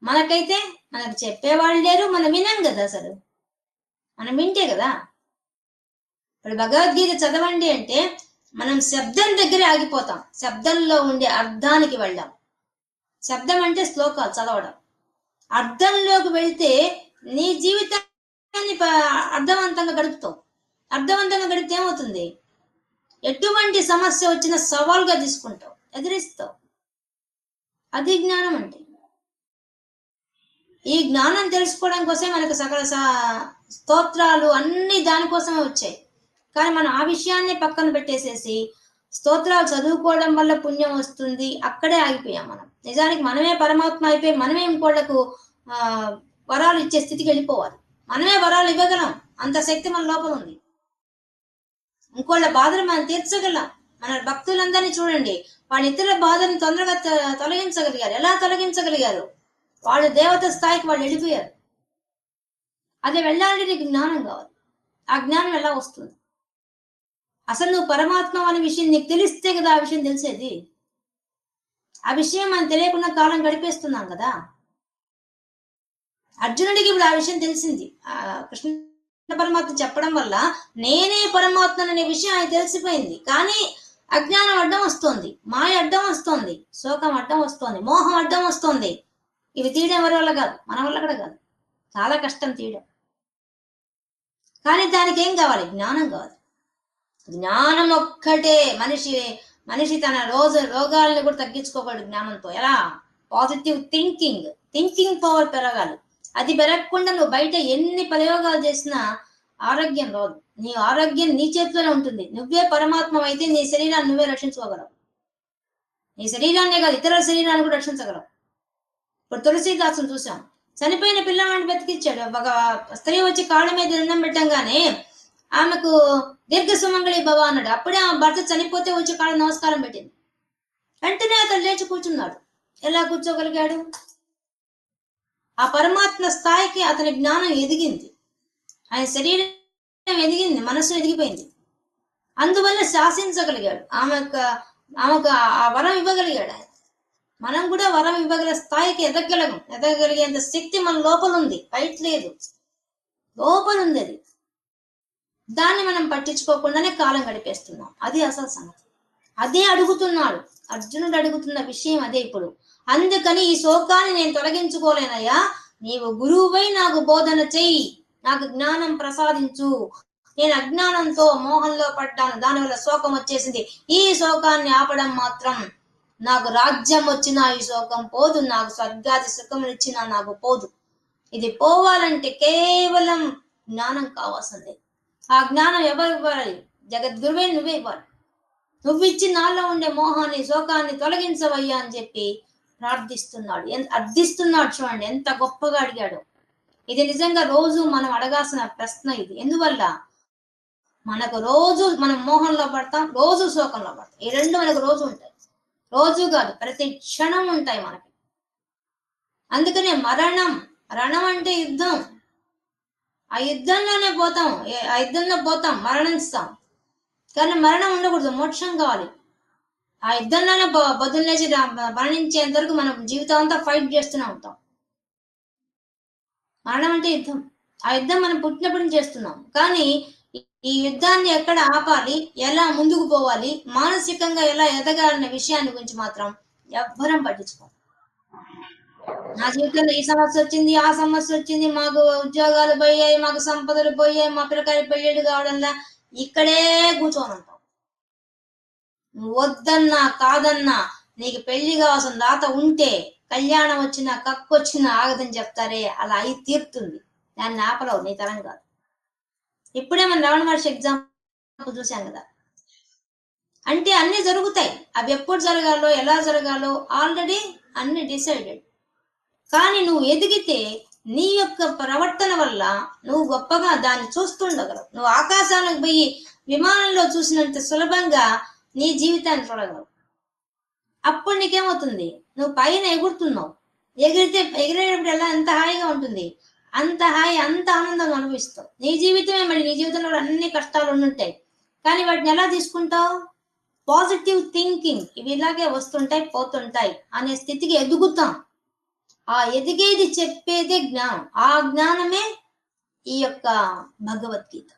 మనకైతే మనకు చెప్పేవాళ్ళు లేరు, మనం వినాం కదా. అసలు మనం వింటే కదా. ఇప్పుడు భగవద్గీత చదవండి అంటే మనం శబ్దం దగ్గరే ఆగిపోతాం, శబ్దంలో ఉండే అర్థానికి వెళ్ళాం. శబ్దం అంటే శ్లోకాలు చదవడం. అర్థంలోకి వెళ్తే నీ జీవితాన్ని అర్థవంతంగా గడుపుతావు. అర్థవంతంగా గడిపితే ఏమవుతుంది? ఎటువంటి సమస్య వచ్చినా సవాల్గా తీసుకుంటావు, ఎదిరిస్తావు. అది జ్ఞానం అంటే. ఈ జ్ఞానం తెలుసుకోవడం కోసమే మనకు సకల స్తోత్రాలు అన్ని దానికోసమే వచ్చాయి. కానీ మనం ఆ విషయాన్ని పక్కన పెట్టేసేసి స్తోత్రాలు చదువుకోవడం వల్ల పుణ్యం వస్తుంది అక్కడే ఆగిపోయాం మనం. నిజానికి మనమే పరమాత్మ అయిపోయి మనమే ఇంకోళ్లకు వరాలు ఇచ్చే స్థితికి వెళ్ళిపోవాలి. మనమే వరాలు ఇవ్వగలం, అంత శక్తి మన లోపల ఉంది. ఇంకోళ్ళ బాధలు మనం తీర్చగలం. మన భక్తులందరినీ చూడండి, వాళ్ళ ఇతరుల బాధను తొందరగా తొలగించగలిగారు. ఎలా తొలగించగలిగారు? వాళ్ళు దేవత స్థాయికి వాళ్ళు వెళ్ళిపోయారు. అదే వెళ్ళాలంటే నీకు జ్ఞానం కావాలి. ఆ జ్ఞానం ఎలా వస్తుంది? అసలు నువ్వు పరమాత్మ అనే విషయం నీకు తెలిస్తే కదా ఆ విషయం తెలిసేది. ఆ విషయం మనం తెలియకుండా కాలం గడిపేస్తున్నాం కదా. అర్జునుడికి ఇప్పుడు ఆ విషయం తెలిసింది. కృష్ణ పరమాత్మ చెప్పడం వల్ల నేనే పరమాత్మ అనే విషయం ఆయన తెలిసిపోయింది. కానీ అజ్ఞానం అడ్డం వస్తోంది, మాయ అడ్డం వస్తోంది, శోకం అడ్డం వస్తోంది, మోహం అడ్డం వస్తోంది. ఇవి తీయడం ఎవరి వల్ల కాదు, మన వల్ల కూడా కాదు. చాలా కష్టం తీయడం. కానీ దానికి ఏం కావాలి? జ్ఞానం కావాలి. జ్ఞానం ఒక్కటే మనిషి తన రోగాలను కూడా తగ్గించుకోగలడు జ్ఞానంతో. ఎలా? పాజిటివ్ థింకింగ్ పవర్ పెరగాలి. అది పెరగకుండా నువ్వు బయట ఎన్ని ప్రయోగాలు చేసినా ఆరోగ్యం రాదు. నీ ఆరోగ్యం నీ చేతిలోనే ఉంటుంది. నువ్వే పరమాత్మ అయితే నీ శరీరాన్ని నువ్వే రక్షించుకోగలవు. నీ శరీరాన్నే కాదు, ఇతరుల శరీరాన్ని కూడా రక్షించగలవు. ఇప్పుడు తులసీదాసును చూసాం, చనిపోయిన పిల్లవాడిని బతికిచ్చాడు. ఒక స్త్రీ వచ్చి కాళ్ళ మీద దండం పెట్టంగానే ఆమెకు దీర్ఘ సుమంగళి భవ అన్నాడు. అప్పుడే ఆ భర్త చనిపోతే వచ్చి కాళ్ళ నమస్కారం పెట్టింది. వెంటనే అతను లేచి కూర్చున్నాడు. ఎలా కూర్చోగలిగాడు? ఆ పరమాత్మ స్థాయికి అతని జ్ఞానం ఎదిగింది, ఆయన శరీరం ఎదిగింది, మనసు ఎదిగిపోయింది. అందువల్ల శాసించగలిగాడు. ఆమెకు ఆ వరం ఇవ్వగలిగాడు ఆయన. మనం కూడా వరం ఇవ్వగల స్థాయికి ఎదగలిగేంత శక్తి మన లోపల ఉంది, బయట లేదు, లోపల ఉంది. అది దాన్ని మనం పట్టించుకోకుండానే కాలం గడిపేస్తున్నాం. అది అసలు సంగతి. అదే అడుగుతున్నాడు అర్జునుడు, అడుగుతున్న విషయం అదే ఇప్పుడు. అందుకని ఈ శోకాన్ని నేను తొలగించుకోలేనయ్యా, నీవు గురువుపై నాకు బోధన చెయ్యి, నాకు జ్ఞానం ప్రసాదించు. నేను అజ్ఞానంతో మోహంలో పడ్డాను, దానివల్ల శోకం వచ్చేసింది. ఈ శోకాన్ని ఆపడం మాత్రం, నాకు రాజ్యం వచ్చినా ఈ శోకం పోదు, నాకు స్వర్గాది సుఖం ఇచ్చినా నాకు పోదు. ఇది పోవాలంటే కేవలం జ్ఞానం కావాల్సిందే. ఆ జ్ఞానం ఎవరు ఇవ్వాలి? జగద్గురువే నువ్వే ఇవ్వాలి. నువ్వు ఇచ్చి నాలో ఉండే మోహాన్ని శోకాన్ని తొలగించవయ్యా అని చెప్పి ప్రార్థిస్తున్నాడు, అర్థిస్తున్నాడు. చూడండి ఎంత గొప్పగా అడిగాడు. ఇది నిజంగా రోజు మనం అడగాల్సిన ప్రశ్న ఇది. ఎందువల్ల మనకు రోజు మనం మోహంలో పడతాం, రోజు శోకంలో పడతాం. ఈ రెండు మనకు రోజు ఉంటాయి, రోజు కాదు ప్రతి క్షణం ఉంటాయి మనకి. అందుకనే రణం అంటే యుద్ధం. ఆ యుద్ధంలోనే పోతాం, ఆ యుద్ధంలో పోతాం, మరణిస్తాం. కానీ మరణం ఉండకూడదు, మోక్షం కావాలి. ఆ యుద్ధంలోనే బదులేసి మరణించేంత వరకు మనం జీవితం అంతా ఫైట్ చేస్తూనే ఉంటాం. మరణం అంటే యుద్ధం. ఆ యుద్ధం మనం పుట్టినప్పుడు చేస్తున్నాం. కానీ ఈ యుద్ధాన్ని ఎక్కడ ఆపాలి, ఎలా ముందుకు పోవాలి, మానసికంగా ఎలా ఎదగాలన్న విషయాన్ని గురించి మాత్రం ఎవ్వరం పట్టించుకోవాలి. నా జీవితంలో ఈ సమస్య వచ్చింది, ఆ సమస్య వచ్చింది, మాకు ఉద్యోగాలు పోయాయి, మాకు సంపదలు పోయాయి, మా పిల్లకాయలు పెళ్ళిళ్ళు కావడంలా ఇక్కడే కూర్చొని ఉంటాం. నువ్వు వద్దన్నా కాదన్నా నీకు పెళ్లి కావాల్సిన రాత ఉంటే కళ్యాణం వచ్చినా కక్కు వచ్చినా ఆగదని చెప్తారే, అలా అయి తీరుతుంది. దాన్ని ఆపలవు, నీ తరం కాదు. ఇప్పుడే మనం రమణ మహర్షి ఎగ్జాంపుల్ చూసాం కదా. అంటే అన్ని జరుగుతాయి, అవి ఎప్పుడు జరగాలో ఎలా జరగాలో ఆల్రెడీ అన్ని డిసైడెడ్. కానీ నువ్వు ఎదిగితే నీ యొక్క ప్రవర్తన వల్ల నువ్వు గొప్పగా దాన్ని చూస్తుండగలవు. నువ్వు ఆకాశానికి పోయి విమానంలో చూసినంత సులభంగా నీ జీవితాన్ని చూడగలవు. అప్పుడు నీకేమవుతుంది? నువ్వు పైన ఎగురుతున్నావు, ఎగిరేటప్పుడు ఎలా ఎంత హాయిగా ఉంటుంది, అంత హాయి అంత ఆనందం అనుభవిస్తావు. నీ జీవితమే మళ్ళీ, నీ జీవితంలో అన్ని కష్టాలు ఉండుంటాయి, కానీ వాటిని ఎలా తీసుకుంటావు? పాజిటివ్ థింకింగ్, ఇవి ఇలాగే వస్తుంటాయి పోతుంటాయి అనే స్థితికి ఎదుగుతాం. ఆ ఎదిగేది చెప్పేదే జ్ఞానం. ఆ జ్ఞానమే ఈ యొక్క భగవద్గీత.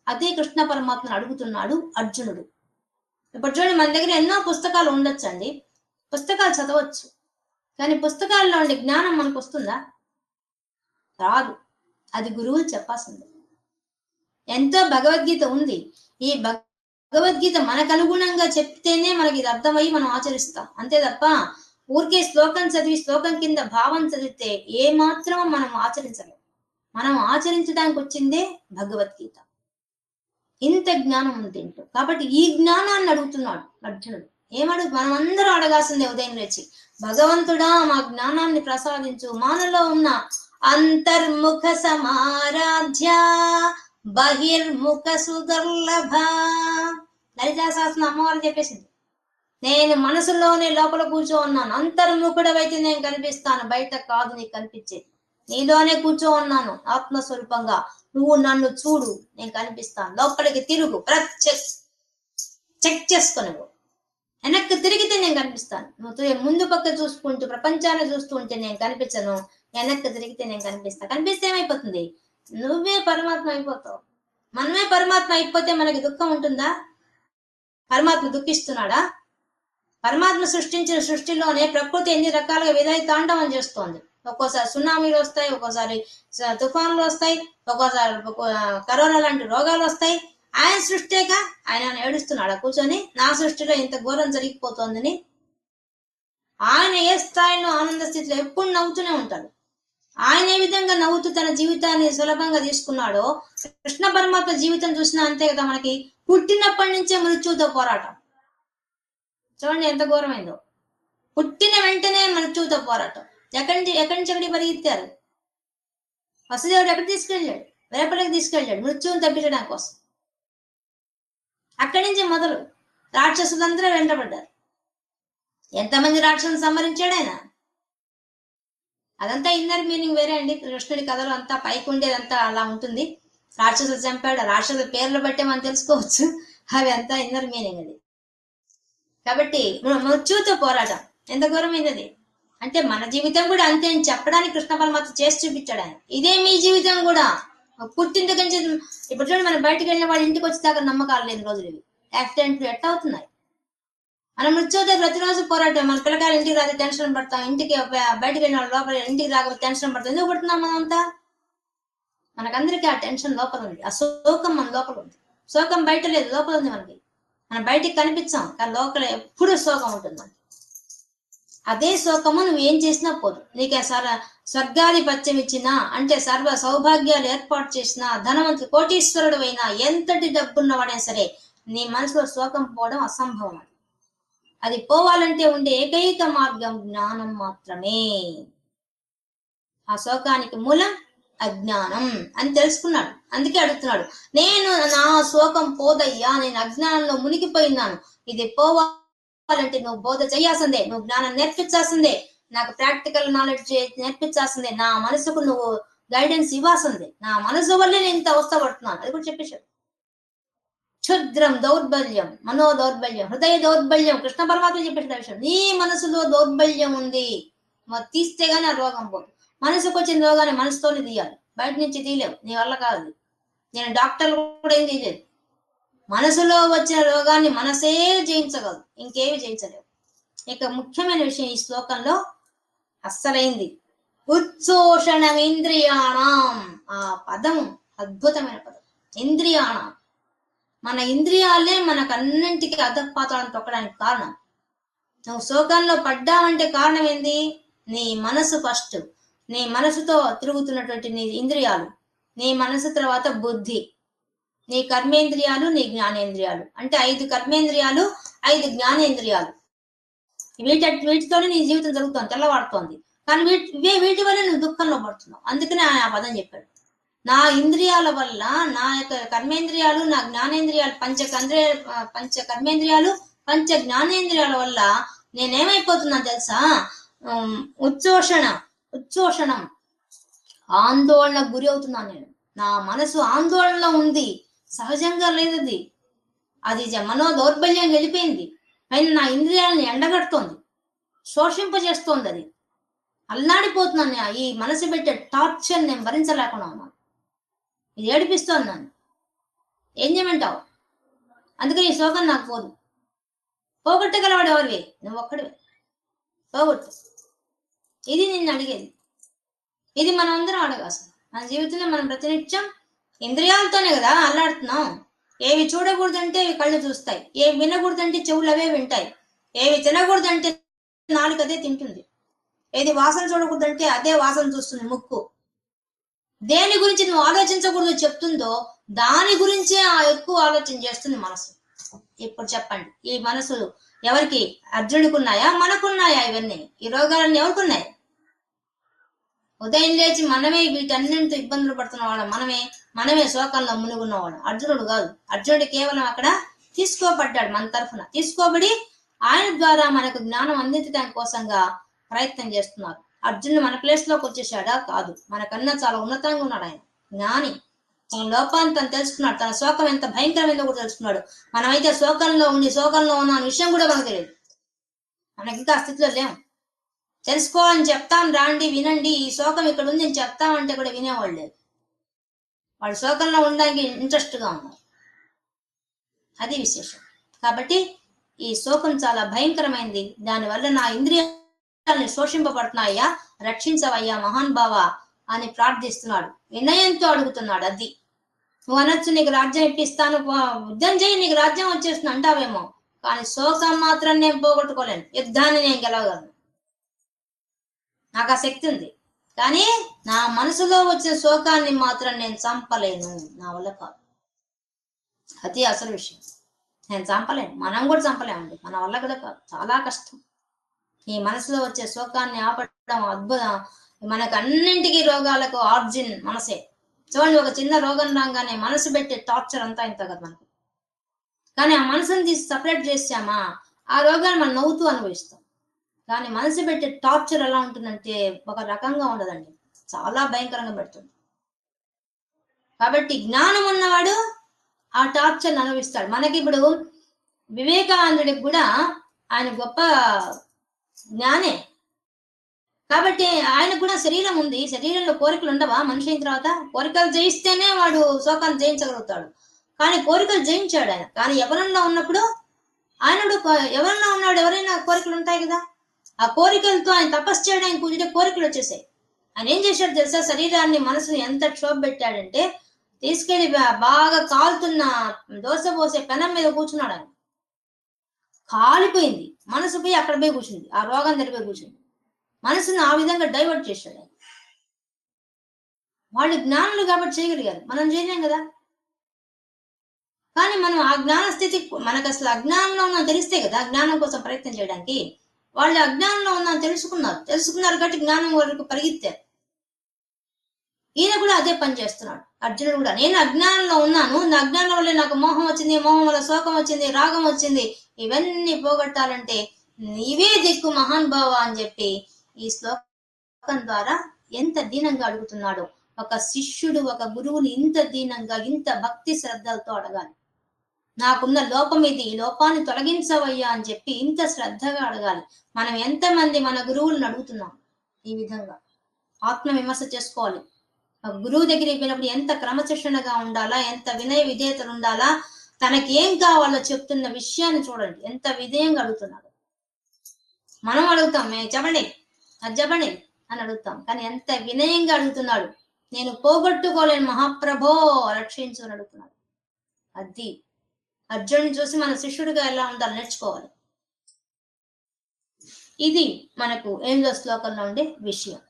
అదే కృష్ణ పరమాత్మను అడుగుతున్నాడు అర్జునుడు. ఇప్పుడు చూడండి, మన దగ్గర ఎన్నో పుస్తకాలు ఉండొచ్చండి, పుస్తకాలు చదవచ్చు, కానీ పుస్తకాల్లో ఉండే జ్ఞానం మనకు వస్తుందా? రాదు. అది గురువులు చెప్పాల్సిందే. ఎంతో భగవద్గీత ఉంది. ఈ భగవద్గీత మనకు అనుగుణంగా చెప్తేనే మనకి ఇది అర్థమయ్యి మనం ఆచరిస్తాం. అంతే తప్ప ఊరికే శ్లోకం చదివి శ్లోకం కింద భావం చదివితే ఏ మాత్రం మనం ఆచరించలేం. మనం ఆచరించడానికి వచ్చిందే భగవద్గీత. ఇంత జ్ఞానం ఉంది దీంట్లో. కాబట్టి ఈ జ్ఞానాన్ని అడుగుతున్నాడు అర్జునుడు. మనం అందరూ అడగాల్సిందే ఉదయం లేచి, భగవంతుడా మా జ్ఞానాన్ని ప్రసాదించు, మానలో ఉన్న అంతర్ముఖ సమారాధ్య బహిర్ముఖ సుదుర్లభ. లలితా సహస్రం అమ్మవారు చెప్పేసింది, నేను మనసులోనే లోపల కూర్చో ఉన్నాను, అంతర్ముఖుడవైతే నేను కనిపిస్తాను, బయట కాదు నీకు కనిపించేది, నీలోనే కూర్చో ఉన్నాను ఆత్మస్వరూపంగా, నువ్వు నన్ను చూడు, నేను కనిపిస్తాను, లోపలికి తిరుగు, చెక్ చేసుకో, నువ్వు వెనక్కి తిరిగితే నేను కనిపిస్తాను, నువ్వు ముందు పక్క చూసుకుంటూ ప్రపంచాన్ని చూస్తూ ఉంటే నేను కనిపించను, వెనక్కి తిరిగితే నేను కనిపిస్తాను. కనిపిస్తే ఏమైపోతుంది? నువ్వే పరమాత్మ అయిపోతావు. మనమే పరమాత్మ అయిపోతే మనకి దుఃఖం ఉంటుందా? పరమాత్మ దుఃఖిస్తున్నాడా? పరమాత్మ సృష్టించిన సృష్టిలోనే ప్రకృతి ఎన్ని రకాలుగా విధాయి తాండవం చేస్తోంది. ఒక్కోసారి సునామీలు వస్తాయి, ఒక్కోసారి తుఫాన్లు వస్తాయి, ఒక్కోసారి కరోనా లాంటి రోగాలు వస్తాయి. ఆయన సృష్టిగా ఆయన ఏడుస్తున్నాడా కూర్చొని, నా సృష్టిలో ఇంత ఘోరం జరిగిపోతోందని? ఆయన ఏ స్థాయిలో ఆనంద స్థితిలో ఎప్పుడు నవ్వుతూనే ఉంటాడు. ఆయన ఏ విధంగా నవ్వుతూ తన జీవితాన్ని సులభంగా తీసుకున్నాడో, కృష్ణ పరమాత్మ జీవితం చూసినా అంతే కదా. మనకి పుట్టినప్పటి నుంచే మృత్యువుతో పోరాటం. చూడండి ఎంత ఘోరమైందో. పుట్టిన వెంటనే మృత్యువుతో పోరాటం. ఎక్కడి నుంచి ఎక్కడికి పరిగెత్తారు. వసుదేవుడు ఎక్కడికి తీసుకెళ్ళాడు? వేపలకి తీసుకెళ్ళాడు మృత్యువుని తప్పించడానికి కోసం. అక్కడి నుంచి మొదలు రాక్షసులందరూ వెంటబడ్డారు. ఎంతమంది రాక్షసులను సంహరించాడు ఆయన. అదంతా ఇన్నర్ మీనింగ్ వేరే అండి. కృష్ణుడి కథలు అంతా పైకి ఉండేదంతా అలా ఉంటుంది. రాక్షసులు చంపాడు, రాక్షసుల పేర్లు బట్టే మనం తెలుసుకోవచ్చు. అవి అంతా ఇన్నర్ మీనింగ్ అది. కాబట్టి మృత్యువుతో పోరాటం ఎంత ఘోరమైనది. అంటే మన జీవితం కూడా అంతే అని చెప్పడానికి కృష్ణ పరమాత్మ చేసి చూపించాడు ఆయన. ఇదే మీ జీవితం కూడా. పుట్టిన దగ్గర నుంచి ఇప్పుడు చూడండి, మనం బయటకు వెళ్ళిన వాళ్ళ ఇంటికి వచ్చేదాకా నమ్మకాలు లేని రోజులు ఇవి. యాక్సిడెంట్లు ఎట్లా అవుతున్నాయి. మన మృత్యువుతో ప్రతిరోజు పోరాటం. మన పిల్లకాయలు ఇంటికి రాదు టెన్షన్ పడతాం. ఇంటికి బయటకు వెళ్ళిన వాళ్ళు లోపల ఇంటికి రాకపోతే టెన్షన్ పడతాం. ఎందుకు పడుతున్నాం మనంతా? మనకందరికీ ఆ టెన్షన్ లోపల ఉంది. ఆ శోకం మన లోపల ఉంది. శోకం బయట లేదు, లోపల ఉంది మనకి. మనం బయటికి కనిపించాం, కానీ లోపల ఎప్పుడు శోకం ఉంటుంది. అదే శోకము నువ్వు ఏం చేసినా పోదు. నీకు స్వర్గాధిపత్యం ఇచ్చినా, అంటే సర్వ సౌభాగ్యాలు ఏర్పాటు చేసినా, ధనవంతుడు కోటీశ్వరుడు అయినా, ఎంతటి డబ్బున్నవాడైనా సరే, నీ మనసులో శోకం పోవడం అసంభవం. అది పోవాలంటే ఉండే ఏకైక మార్గం జ్ఞానం మాత్రమే. ఆ శోకానికి మూలం అజ్ఞానం అని తెలుసుకున్నాడు. అందుకే అడుగుతున్నాడు, నేను నా శోకం పోదయ్యా, నేను అజ్ఞానంలో మునిగిపోయినాను. ఇది పోవాలంటే నువ్వు బోధ చేయాల్సిందే, నువ్వు జ్ఞానం నేర్పించాల్సిందే, నాకు ప్రాక్టికల్ నాలెడ్జ్ నేర్పించాల్సిందే, నా మనసుకు నువ్వు గైడెన్స్ ఇవ్వాల్సిందే. నా మనసు వల్లే నేను ఇంత అవస్థ పడుతున్నాను. అది కూడా చెప్పేశాడు. క్షుద్రం దౌర్బల్యం, మనో దౌర్బల్యం, హృదయ దౌర్బల్యం. కృష్ణ పరమాత్మ చెప్పేసిన విషయం. నీ మనసులో దౌర్బల్యం ఉంది, తీస్తే గానీ ఆ రోగం పోదు. మనసుకు వచ్చిన రోగాన్ని మనసుతోనే తీయాలి, బయట నుంచి తీయలేవు, నీ వల్ల కాదు. నేను డాక్టర్లు కూడా ఏం తీయలేదు. మనసులో వచ్చిన రోగాన్ని మనసే జయించగలదు, ఇంకేమి జయించలేవు. ఇక ముఖ్యమైన విషయం ఈ శ్లోకంలో అస్సలైంది ఉచ్ఛోషణం ఇంద్రియాణం. ఆ పదం అద్భుతమైన పదం. ఇంద్రియాణం, మన ఇంద్రియాలే మనకన్నింటికి అధపాతాలను తొక్కడానికి కారణం. నువ్వు శోకంలో పడ్డావంటే కారణం ఏంది? నీ మనసు ఫస్ట్. నీ మనసుతో తిరుగుతున్నటువంటి నీ ఇంద్రియాలు, నీ మనసు తర్వాత బుద్ధి, నీ కర్మేంద్రియాలు, నీ జ్ఞానేంద్రియాలు. అంటే 5 కర్మేంద్రియాలు, 5 జ్ఞానేంద్రియాలు. వీటితోనే నీ జీవితం జరుగుతోంది, తెల్లవాడుతోంది. కానీ వీటి వల్ల నువ్వు దుఃఖంలో పడుతున్నావు. అందుకనే ఆయన ఆ పదం చెప్పాడు. నా ఇంద్రియాల వల్ల, నా యొక్క కర్మేంద్రియాలు, నా జ్ఞానేంద్రియాలు, పంచ కర్మేంద్రియాలు, పంచ జ్ఞానేంద్రియాల వల్ల నేనేమైపోతున్నా తెలుసా? ఉచ్ఛోషణం, ఆందోళనకు గురి అవుతున్నాను నేను. నా మనసు ఆందోళనలో ఉంది, సహజంగా లేదు అది మనో దౌర్బల్యం వెళ్ళిపోయింది. పైన నా ఇంద్రియాలను ఎండగడుతోంది, శోషింపజేస్తోంది. అది అల్లాడిపోతున్నాను. ఈ మనసు పెట్టే టార్చర్ నేను భరించలేకుండా ఉన్నాను. ఇది ఏడిపిస్తోంది నన్ను. ఏం చేయమంటావు? అందుకని ఈ శోకం నాకు పోదు. పోగొట్టగలవాడు ఎవరివి? నువ్వు ఒక్కడివే. పోగొట్టు. ఇది నిన్ను అడిగేది. ఇది మనం అందరం అడగాల్సింది. మన జీవితంలో మనం ప్రతినిత్యం ఇంద్రియాలతోనే కదా అల్లాడుతున్నాం. ఏవి చూడకూడదంటే ఇవి కళ్ళు చూస్తాయి, ఏవి వినకూడదంటే చెవులు అవే వింటాయి, ఏవి తినకూడదంటే నాలుగు అదే తింటుంది, ఏది వాసన చూడకూడదంటే అదే వాసన చూస్తుంది ముక్కు. దేని గురించి నువ్వు ఆలోచించకూడదు చెప్తుందో దాని గురించే ఎక్కువ ఆలోచన చేస్తుంది మనసు. ఇప్పుడు చెప్పండి, ఈ మనసు ఎవరికి? అర్జునుడికి ఉన్నాయా? మనకున్నాయా? ఇవన్నీ ఈ రోగాలన్నీ ఎవరికున్నాయి? ఉదయం లేచి మనమే వీటన్నింటితో ఇబ్బందులు పడుతున్న వాళ్ళం, మనమే శోకంలో మునుగున్నవాడు. అర్జునుడు కాదు. అర్జునుడు కేవలం అక్కడ తీసుకోబడ్డాడు, మన తరఫున తీసుకోబడి ఆయన ద్వారా మనకు జ్ఞానం అందించడానికి కోసంగా ప్రయత్నం చేస్తున్నారు. అర్జునుడు మన ప్లేస్ లోకి వచ్చేసాడా? కాదు. మనకన్నా చాలా ఉన్నతంగా ఉన్నాడు ఆయన. జ్ఞాని. తన లోపాన్ని తను తెలుసుకున్నాడు, తన శోకం ఎంత భయంకరమైందో కూడా తెలుసుకున్నాడు. మనమైతే శోకంలో ఉన్న విషయం కూడా మనకు తెలియదు. మనకి ఇంకా ఆ స్థితిలో లేము. తెలుసుకోవాలని చెప్తాం, రాండి వినండి, ఈ శోకం ఇక్కడ ఉంది అని చెప్తామంటే కూడా వినేవాళ్ళు లేదు. వాళ్ళు శోకంలో ఉండడానికి ఇంట్రెస్ట్ గా ఉన్నారు. అది విశేషం. కాబట్టి ఈ శోకం చాలా భయంకరమైంది. దానివల్ల నా ఇంద్రియాలని శోషింపబడుతున్నాయ్యా, రక్షించవయ్యా మహాన్ భావ అని ప్రార్థిస్తున్నాడు. వినయంతో అడుగుతున్నాడు. అది నువ్వు అనొచ్చు, నీకు రాజ్యం ఇప్పిస్తాను, యుద్ధం చేయి, నీకు రాజ్యం వచ్చేస్తుంది అంటావేమో. కానీ శోకం మాత్రం నేను పోగొట్టుకోలేను, యుద్ధాన్ని నేను గెలవగలను. నాకు ఆ శక్తి ఉంది, కానీ నా మనసులో వచ్చిన శోకాన్ని మాత్రం నేను చంపలేను, నా వల్ల కాదు. అది అసలు విషయం. నేను చంపలేను, మనం కూడా చంపలేమండి, మన వల్ల కూడా కాదు, చాలా కష్టం. ఈ మనసులో వచ్చే శోకాన్ని ఆపడం అద్భుతం. మనకు అన్నింటికీ రోగాలకు ఆర్జిన్ మనసే. చూడండి, ఒక చిన్న రోగం రాగానే మనసు పెట్టే టార్చర్ అంతా ఇంత కదా మనకు. కానీ ఆ మనసుని తీసి సపరేట్ చేసామా, ఆ రోగాన్ని మనం నవ్వుతూ అనుభవిస్తాం. కానీ మనసు పెట్టే టార్చర్ ఎలా ఉంటుందంటే ఒక రకంగా ఉండదండి, చాలా భయంకరంగా పెడుతుంది. కాబట్టి జ్ఞానం ఉన్నవాడు ఆ టార్చర్ అనుభవిస్తాడు. మనకి ఇప్పుడు వివేకానందుడికి కూడా ఆయన గొప్ప జ్ఞానే, కాబట్టి ఆయన కూడా శరీరం ఉంది, శరీరంలో కోరికలు ఉండవా? మనిషి అయిన తర్వాత కోరికలు జయిస్తేనే వాడు శోకాన్ని జయించగలుగుతాడు. కానీ కోరికలు జయించాడు ఆయన. కానీ యవనంలో ఉన్నప్పుడు యవనంలో ఉన్నాడు, ఎవరైనా కోరికలు ఉంటాయి కదా, ఆ కోరికలతో ఆయన తపస్సు చేయడానికి కూర్చుంటే కోరికలు వచ్చేసాయి. ఆయన ఏం చేశాడు తెలుసా? శరీరాన్ని మనసుని ఎంత క్షోభ పెట్టాడంటే తీసుకెళ్లి బాగా కాలుతున్న దోశ పోసే పెనం మీద కూర్చున్నాడు. ఆయన కాలిపోయింది, మనసు పోయి అక్కడ పోయి కూర్చుంది, ఆ రోగం దగ్గర కూర్చుంది. మనసుని ఆ విధంగా డైవర్ట్ చేశాడు ఆయన. వాళ్ళు జ్ఞానులు కాబట్టి చేయగలిగారు, మనం చేయలేం కదా. కానీ మనం ఆ జ్ఞాన స్థితి, మనకు అసలు అజ్ఞానంలో ఉన్నా తెలిస్తే కదా జ్ఞానం కోసం ప్రయత్నం చేయడానికి. వాళ్ళు అజ్ఞానంలో ఉన్నా తెలుసుకున్నారు కాబట్టి జ్ఞానం వరకు పరిగెత్తారు. ఈయన కూడా అదే పని చేస్తున్నాడు, అర్జునుడు కూడా. నేను అజ్ఞానంలో ఉన్నాను, నా అజ్ఞానం వల్ల నాకు మోహం వచ్చింది, మోహం వల్ల శోకం వచ్చింది, రాగం వచ్చింది, ఇవన్నీ పోగొట్టాలంటే నీవే దిక్కు మహానుభావ అని చెప్పి ఈ శ్లోకం ద్వారా ఎంత దీనంగా అడుగుతున్నాడు. ఒక శిష్యుడు ఒక గురువుని ఇంత దీనంగా, ఇంత భక్తి శ్రద్ధలతో అడగాలి. నాకున్న లోపం ఇది, ఈ లోపాన్ని తొలగించవయ్యా అని చెప్పి ఇంత శ్రద్ధగా అడగాలి. మనం ఎంతమంది మన గురువులను అడుగుతున్నాం ఈ విధంగా? ఆత్మ విమర్శ చేసుకోవాలి. గురువు దగ్గరికి వెళ్ళినప్పుడు ఎంత క్రమశిక్షణగా ఉండాలా, ఎంత వినయ విధేయతలు ఉండాలా, తనకి ఏం కావాలో చెప్తున్న విషయాన్ని చూడండి, ఎంత విధేయంగా అడుగుతున్నాడు. మనం అడుగుతాం, చెప్పండి అది చెప్పండి అని అడుగుతాం, కానీ ఎంత వినయంగా అడుగుతున్నాడు. నేను పోగొట్టుకోలేను మహాప్రభో రక్షించు అని అడుగుతున్నాడు. అది అర్జునుని చూసి మన శిష్యుడిగా ఎలా ఉండాలి నేర్చుకోవాలి. ఇది మనకు 8వ శ్లోకంలో ఉండే విషయం.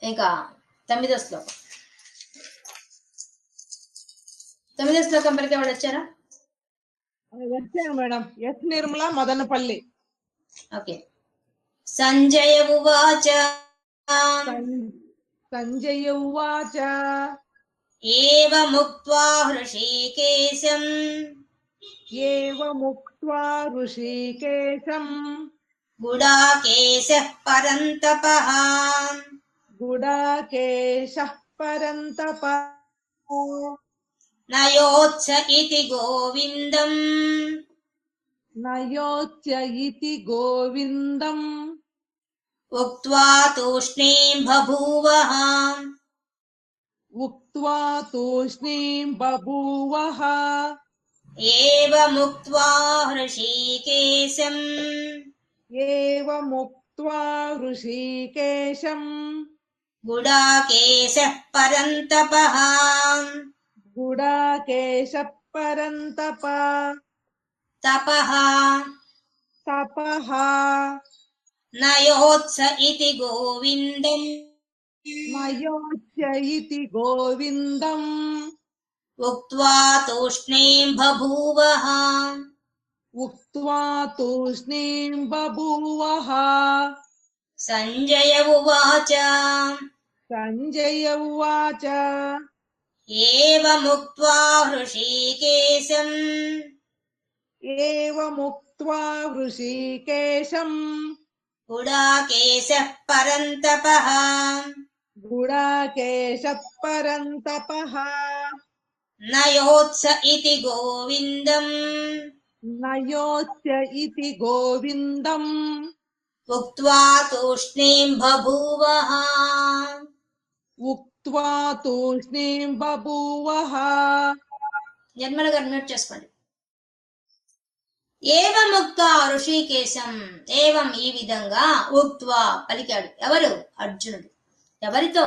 ఇంకా 9వ శ్లోకం. 9వ శ్లోకం పలికే వాళ్ళు వచ్చారా?
వచ్చాను madam. Yes Nirmala, Madanapalle.
Okay. Sanjaya ఉవాచ
సంజయ ఉవాచ
ఏవముక్త్వా హృషీకేశం
ఏవముక్త్వా ఋషికేశం
గుడాకేశః పరంతపః
గుడాకేశః పరంతపః
నయోత్స ఇతి గోవిందం
నయోత్స్య ఇతి గోవిందం
ఉక్త్వా తూష్ణీం బభూవః
ఉక్త్వా తూష్ణీం బభూవః
ఏవముక్త్వా హృషీకేశం
ఏవముక్త్వా ఋషికేశం
గుడాకేశః పరంతపః
గుడాకేశః పరంతపః
తపః
తపః
నయోత్స ఇతి గోవిందం
నయోత్స్య ఇతి గోవిందం
ఉక్త్వా తూష్ణీం బభూవః
ఉక్త్వా తూష్ణీం బభూవః
సంజయ ఉవాచ
సంజయ ఉవాచ
ఏవముక్త్వా హృషీకేశం
ఏవముక్త్వా ఋషికేశం
గుడాకేశః పరంతపః
గుడాకేశః పరంతపః
నయోత్స ఇతి గోవిందం
నయోత్స్య ఇతి గోవిందం
ఉక్త్వా తూష్ణీం బభూవః
ఉక్త్వా తూష్ణీం బభూవః.
నిర్మల గారు మ్యూట్ చేసుకోండి. ఏవముక్త ఋషికేశం, ఏవం ఈ విధంగా, ఉక్త్వా పలికాడు. ఎవరు? అర్జునుడు. ఎవరితో?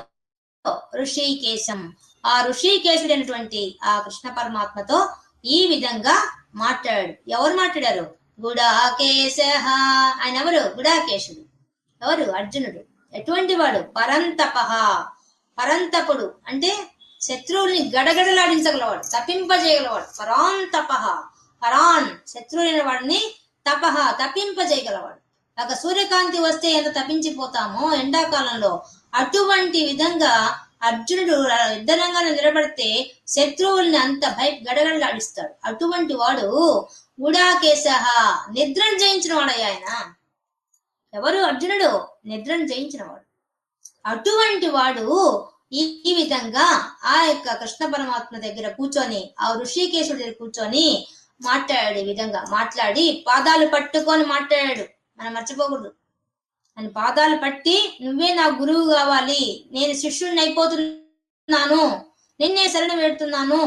ఋషికేశం, ఆ ఋషికేశుడైనటువంటి ఆ కృష్ణ పరమాత్మతో ఈ విధంగా మాట్లాడాడు. ఎవరు మాట్లాడారు? గుడాకేశ. ఆయన ఎవరు? గుడాకేశుడు. ఎవరు? అర్జునుడు. ఎటువంటి వాడు? పరంతపః, పరంతపుడు అంటే శత్రువుల్ని గడగడలాడించగలవాడు, తప్పింపజేయగలవాడు. పరాంతపః, పరాన్ శత్రువులైన వాడిని, తపః తప్పింపజేయగలవాడు. ఒక సూర్యకాంతి వస్తే ఎంత తప్పించిపోతామో ఎండాకాలంలో, అటువంటి విధంగా అర్జునుడు యుద్ధరంగాన్ని నిలబడితే శత్రువుల్ని అంత గడగడలాడిస్తాడు. అటువంటి వాడు గుడాకేశః, నిద్రను జయించిన వాడయ్య ఆయన. ఎవరు? అర్జునుడు. నిద్రను జయించిన వాడు. అటువంటి వాడు ఈ విధంగా ఆ యొక్క కృష్ణ పరమాత్మ దగ్గర కూర్చొని, ఆ ఋషికేశుడి దగ్గర కూర్చొని మాట్లాడాడు. ఈ విధంగా మాట్లాడి పాదాలు పట్టుకొని మాట్లాడాడు. మనం మర్చిపోకూడదు. అని పాదాలు పట్టి, నువ్వే నా గురువు కావాలి, నేను శిష్యుడిని అయిపోతున్నాను, నిన్నే శరణం వేడుతున్నాను,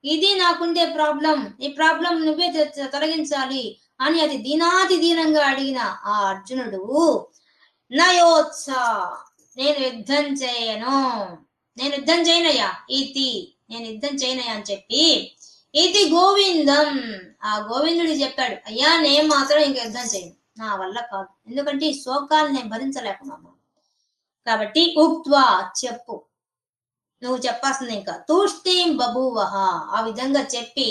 ఇది నాకుండే ప్రాబ్లం, ఈ ప్రాబ్లం నువ్వే తొలగించాలి అని అది దీనాతి దీనంగా అడిగిన ఆ అర్జునుడు, నయోత్స, నేను యుద్ధం చేయను, నేను యుద్ధం చేయనయ్యా, నేను యుద్ధం చేయనయ్యా అని చెప్పి, ఇది గోవిందం, ఆ గోవిందుడు చెప్పాడు, అయ్యా నేను మాత్రం ఇంక యుద్ధం చేయను, నా వల్ల కాదు, ఎందుకంటే ఈ శోకాలు నేను భరించలేకున్నాను. కాబట్టి ఉక్త్వా, చెప్పు, నువ్వు చెప్పాల్సింది ఇంకా, తూష్ణీం బభూవః, ఆ విధంగా చెప్పి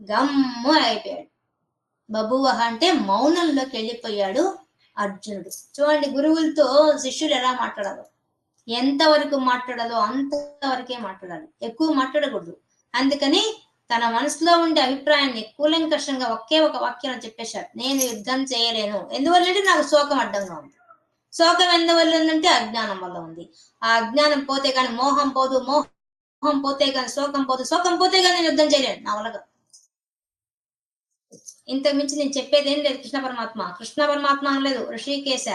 గమ్ము అయిపోయాడు. బభూవః అంటే మౌనంలోకి వెళ్ళిపోయాడు అర్జునుడు. చూడండి, గురువులతో శిష్యులు ఎలా మాట్లాడాలో, ఎంతవరకు మాట్లాడాలో అంతవరకే మాట్లాడాలి, ఎక్కువ మాట్లాడకూడదు. అందుకని తన మనసులో ఉండే అభిప్రాయాన్ని కూలంకషంగా ఒకే ఒక వాక్యం చెప్పేశాడు, నేను యుద్ధం చేయలేను. ఎందువల్లంటే నాకు శోకం అడ్డంగా ఉంది. శోకం ఎందువల్ల ఉందంటే అజ్ఞానం వల్ల ఉంది. ఆ అజ్ఞానం పోతే గాని మోహం పోదు, మోహం పోతే గాని శోకం పోదు, శోకం పోతే గాని నేను యుద్ధం చేయలేను, నా వల్ల. ఇంతకు మించి నేను చెప్పేది ఏం లేదు. కృష్ణ పరమాత్మ అనలేదు, ఋషికేశ,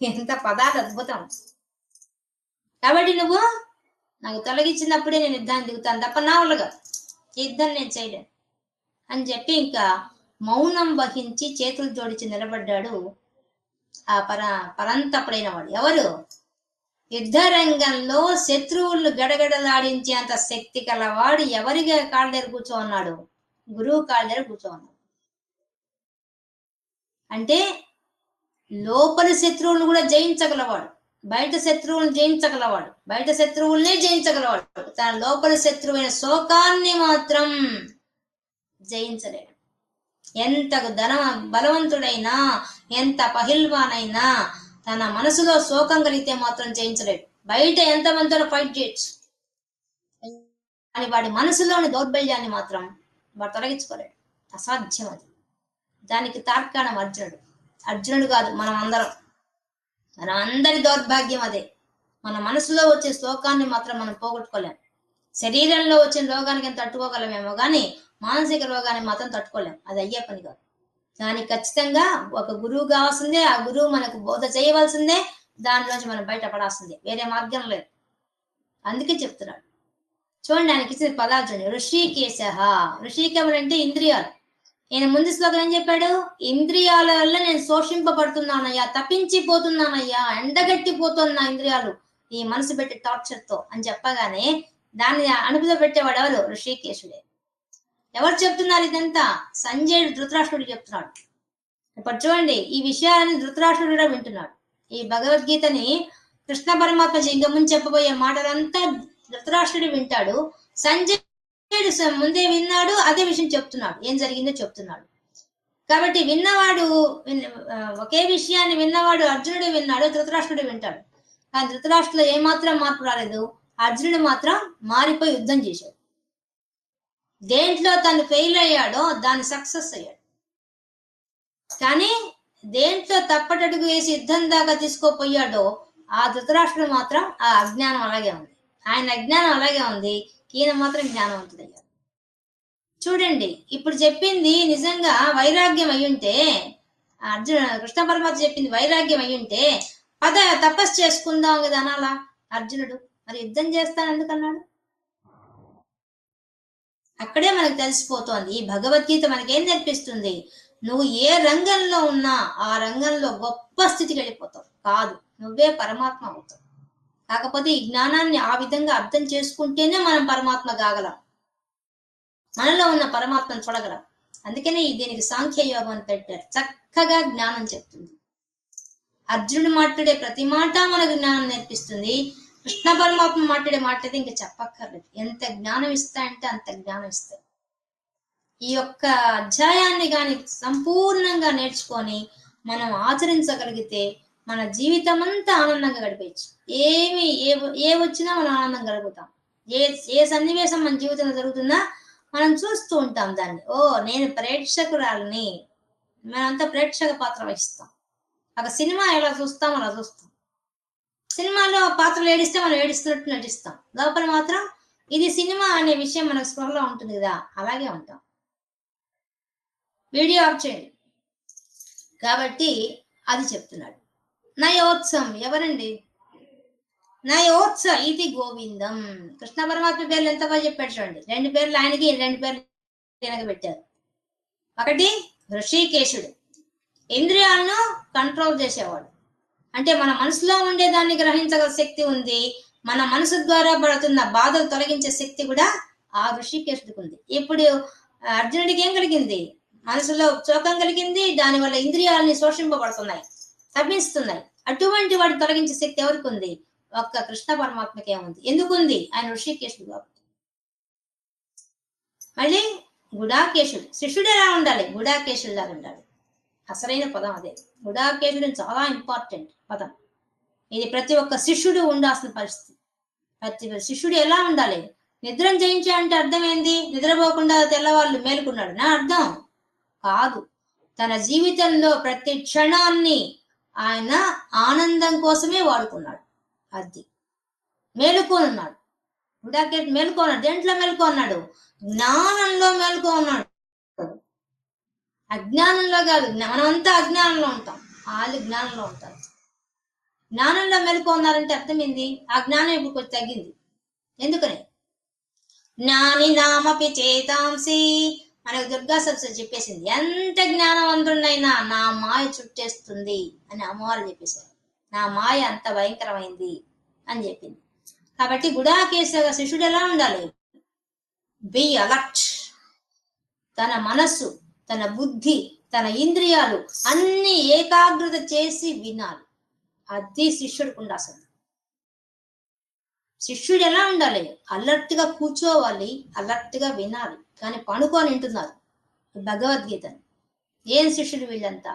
ఎంత పదాలు అద్భుతం. కాబట్టి నువ్వు నాకు తొలగించినప్పుడే నేను యుద్ధాన్ని దిగుతాను తప్ప నా వల్లగా యుద్ధం నేను చేయలేను అని చెప్పి ఇంకా మౌనం వహించి చేతులు జోడించి నిలబడ్డాడు ఆ పరంతపుడైన వాడు. ఎవరు? యుద్ధ రంగంలో శత్రువులను గడగడలాడించేంత శక్తి కలవాడు ఎవరిగా కాళ్ళ దగ్గర కూర్చో ఉన్నాడు? గురువు కాళ్ళ దగ్గర కూర్చో ఉన్నాడు. అంటే లోపలి శత్రువులను కూడా జయించగలవాడు, బయట శత్రువులను జయించగలవాడు, బయట శత్రువుల్నే జయించగలవాడు. తన లోపలి శత్రువైన శోకాన్ని మాత్రం జయించలేడు. ఎంత బలవంతుడైనా, ఎంత పహిల్వానైనా తన మనసులో శోకం కలిగితే మాత్రం జయించలేడు. బయట ఎంతమందితో ఫైట్ చేయొచ్చు, కానీ వాడి మనసులోని దౌర్బల్యాన్ని మాత్రం వాడు తొలగించుకోలేడు. అసాధ్యం అది. దానికి తార్కాణం అర్జునుడు కాదు, మనం అందరి దౌర్భాగ్యం అదే. మన మనసులో వచ్చే శోకాన్ని మాత్రం మనం పోగొట్టుకోలేం. శరీరంలో వచ్చిన రోగానికి తట్టుకోగలమేమో కానీ మానసిక రోగాన్ని మాత్రం తట్టుకోలేం. అది అయ్యే పని కాదు. దానికి ఖచ్చితంగా ఒక గురువు కావాల్సిందే, ఆ గురువు మనకు బోధ చేయవలసిందే, దానిలోంచి మనం బయటపడాల్సిందే, వేరే మార్గం లేదు. అందుకే చెప్తున్నాడు. చూడండి, ఆయనకి ఇచ్చిన పదాలు చూడండి. ఋషికేశ, ఋషికములు అంటే ఇంద్రియాలు. ఈయన ముందు శ్లోకం ఏం చెప్పాడు? ఇంద్రియాల వల్ల నేను శోషింపబడుతున్నానయ్యా, తప్పించిపోతున్నానయ్యా, ఎండగట్టిపోతున్నా ఇంద్రియాలు ఈ మనసు పెట్టి టార్చర్ తో అని చెప్పగానే దాన్ని అణుపులో పెట్టేవాడు ఎవరు? ఋషికేశుడే. ఎవరు చెప్తున్నారు ఇదంతా? సంజయుడు ధృతరాష్ట్రుడు చెప్తున్నాడు. ఇప్పుడు చూడండి, ఈ విషయాలని ధృతరాష్ట్రుడు కూడా వింటున్నాడు. ఈ భగవద్గీతని కృష్ణ పరమాత్మ ఇంకా ముందు చెప్పబోయే మాటలంతా ధృతరాష్ట్రుడు వింటాడు. సంజయుడు ముందే విన్నాడు, అదే విషయం చెప్తున్నాడు, ఏం జరిగిందో చెప్తున్నాడు. కాబట్టి విన్నవాడు ఒకే విషయాన్ని విన్నవాడు అర్జునుడు విన్నాడు, ధృతరాష్ట్రుడు వింటాడు. కానీ ధృతరాష్ట్రులో ఏమాత్రం మార్పు రాలేదు. అర్జునుడు మాత్రం మారిపోయి యుద్ధం చేశాడు. దేంట్లో తను ఫెయిల్ అయ్యాడో దాన్ని సక్సెస్ అయ్యాడు. కానీ దేంట్లో తప్పటడుగు వేసి యుద్ధం దాకా తీసుకోపోయాడో ఆ ధృతరాష్ట్రుడు మాత్రం ఆ అజ్ఞానం అలాగే ఉంది. ఆయన అజ్ఞానం అలాగే ఉంది, ఈయన మాత్రం జ్ఞానవంతుడయ్యాడు. చూడండి, ఇప్పుడు చెప్పింది నిజంగా వైరాగ్యం అయ్యుంటే, కృష్ణ పరమాత్మ చెప్పింది వైరాగ్యం అయ్యుంటే తపస్సు చేసుకుందాం కదా అనాలా అర్జునుడు. మరి యుద్ధం చేస్తాను ఎందుకన్నాడు? అక్కడే మనకు తెలిసిపోతోంది. ఈ భగవద్గీత మనకేం నేర్పిస్తుంది? నువ్వు ఏ రంగంలో ఉన్నా ఆ రంగంలో గొప్ప స్థితికి వెళ్ళిపోతావు కాదు, నువ్వే పరమాత్మ అవుతావు. కాకపోతే ఈ జ్ఞానాన్ని ఆ విధంగా అర్థం చేసుకుంటేనే మనం పరమాత్మ కాగలం, మనలో ఉన్న పరమాత్మను చూడగలం. అందుకనే దీనికి సాంఖ్య యోగం అని పెట్టారు. చక్కగా జ్ఞానం చెప్తుంది. అర్జునుడు మాట్లాడే ప్రతి మాట మనకు జ్ఞానం నేర్పిస్తుంది. కృష్ణ పరమాత్మ మాట్లాడే మాట్లాడితే ఇంకా చెప్పక్కర్లేదు. ఎంత జ్ఞానం ఇస్తాయంటే అంత జ్ఞానం ఇస్తాయి. ఈ యొక్క అధ్యాయాన్ని కానీ సంపూర్ణంగా నేర్చుకొని మనం ఆచరించగలిగితే మన జీవితం అంతా ఆనందంగా గడిపేయచ్చు. ఏ వచ్చినా మనం ఆనందం గడుపుతాం. ఏ సన్నివేశం మన జీవితంలో జరుగుతున్నా మనం చూస్తూ ఉంటాం దాన్ని. ఓ నేను ప్రేక్షకురాలని, మనంతా ప్రేక్షక పాత్ర వహిస్తాం. ఒక సినిమా ఎలా చూస్తాం అలా చూస్తాం. సినిమాలో పాత్రలు ఏడిస్తే మనం ఏడుస్తున్నట్టు నటిస్తాం. లోపల మాత్రం ఇది సినిమా అనే విషయం మనకు స్పృహలో ఉంటుంది కదా, అలాగే ఉంటాం. వీడియో ఆఫ్ చేయండి. కాబట్టి అది చెప్తున్నాడు. నయోత్సవం ఎవరండి? నయోత్స ఇది గోవిందం. కృష్ణ పరమాత్మ పేర్లు ఎంత బాగా చెప్పాడు చూడండి. 2 పేర్లు ఆయనకి, 2 పేర్లు ఈయనకి పెట్టారు. ఒకటి ఋషికేశుడు, ఇంద్రియాలను కంట్రోల్ చేసేవాడు. అంటే మన మనసులో ఉండేదాన్ని గ్రహించగల శక్తి ఉంది. మన మనసు ద్వారా పడుతున్న బాధలు తొలగించే శక్తి కూడా ఆ ఋషికేశుడికి ఉంది. ఇప్పుడు అర్జునుడికి ఏం కలిగింది? మనసులో శోకం కలిగింది. దానివల్ల ఇంద్రియాలని శోషింపబడుతున్నాయి, తప్పిస్తున్నాయి. అటువంటి వాడు తొలగించే శక్తి ఎవరికి ఉంది? ఒక్క కృష్ణ పరమాత్మకే ఉంది. ఎందుకుంది? ఆయన ఋషికేశుడు కాబట్టి. మళ్ళీ గుడాకేశుడు, శిష్యుడు ఎలా ఉండాలి? గుడాకేశుడు లాగా ఉండాలి. అసలైన పదం అదే. గుడాకేశుడు చాలా ఇంపార్టెంట్ పదం. ఇది ప్రతి ఒక్క శిష్యుడు ఉండాల్సిన పరిస్థితి. ప్రతి శిష్యుడు ఎలా ఉండాలి? నిద్రను జయించే అంటే అర్థం ఏంది? నిద్రపోకుండా తెల్లవాళ్ళు మేలుకున్నాడు నా అర్థం కాదు. తన జీవితంలో ప్రతి క్షణాన్ని ఆయన ఆనందం కోసమే వాడుకున్నాడు. అది మేలుకోనున్నాడు. గుడాకేశుడు మేలుకోన్నాడు. దేంట్లో మేలుకోన్నాడు? జ్ఞానంలో మేలుకోన్నాడు. అజ్ఞానంలో కాదు. మనమంతా అజ్ఞానంలో ఉంటాం, వాళ్ళు జ్ఞానంలో ఉంటారు. జ్ఞానంలో మేలుకున్నారంటే అర్థం ఏంది? ఆ జ్ఞానం ఇప్పుడు కొంచెం తగ్గింది. ఎందుకని? జ్ఞాని నామపి చేతాంసి, మనకు దుర్గా సరస్వతి చెప్పేసింది. ఎంత జ్ఞానవంతుడైనా నా మాయ చుట్టేస్తుంది అని అమ్మవారు చెప్పేశారు. నా మాయ అంత భయంకరమైంది అని చెప్పింది. కాబట్టి గుడాకేశవ శిష్యుడు ఎలా ఉండాలి? Be alert. తన మనస్సు, తన బుద్ధి, తన ఇంద్రియాలు అన్ని ఏకాగ్రత చేసి వినాలి. అది శిష్యుడికి ఉండాల్సింది. శిష్యుడు ఎలా ఉండాలి? అలర్ట్ గా కూర్చోవాలి, అలర్ట్ గా వినాలి. కానీ పడుకొని వింటున్నారు భగవద్గీతను. ఏం శిష్యుడు వీళ్ళంతా?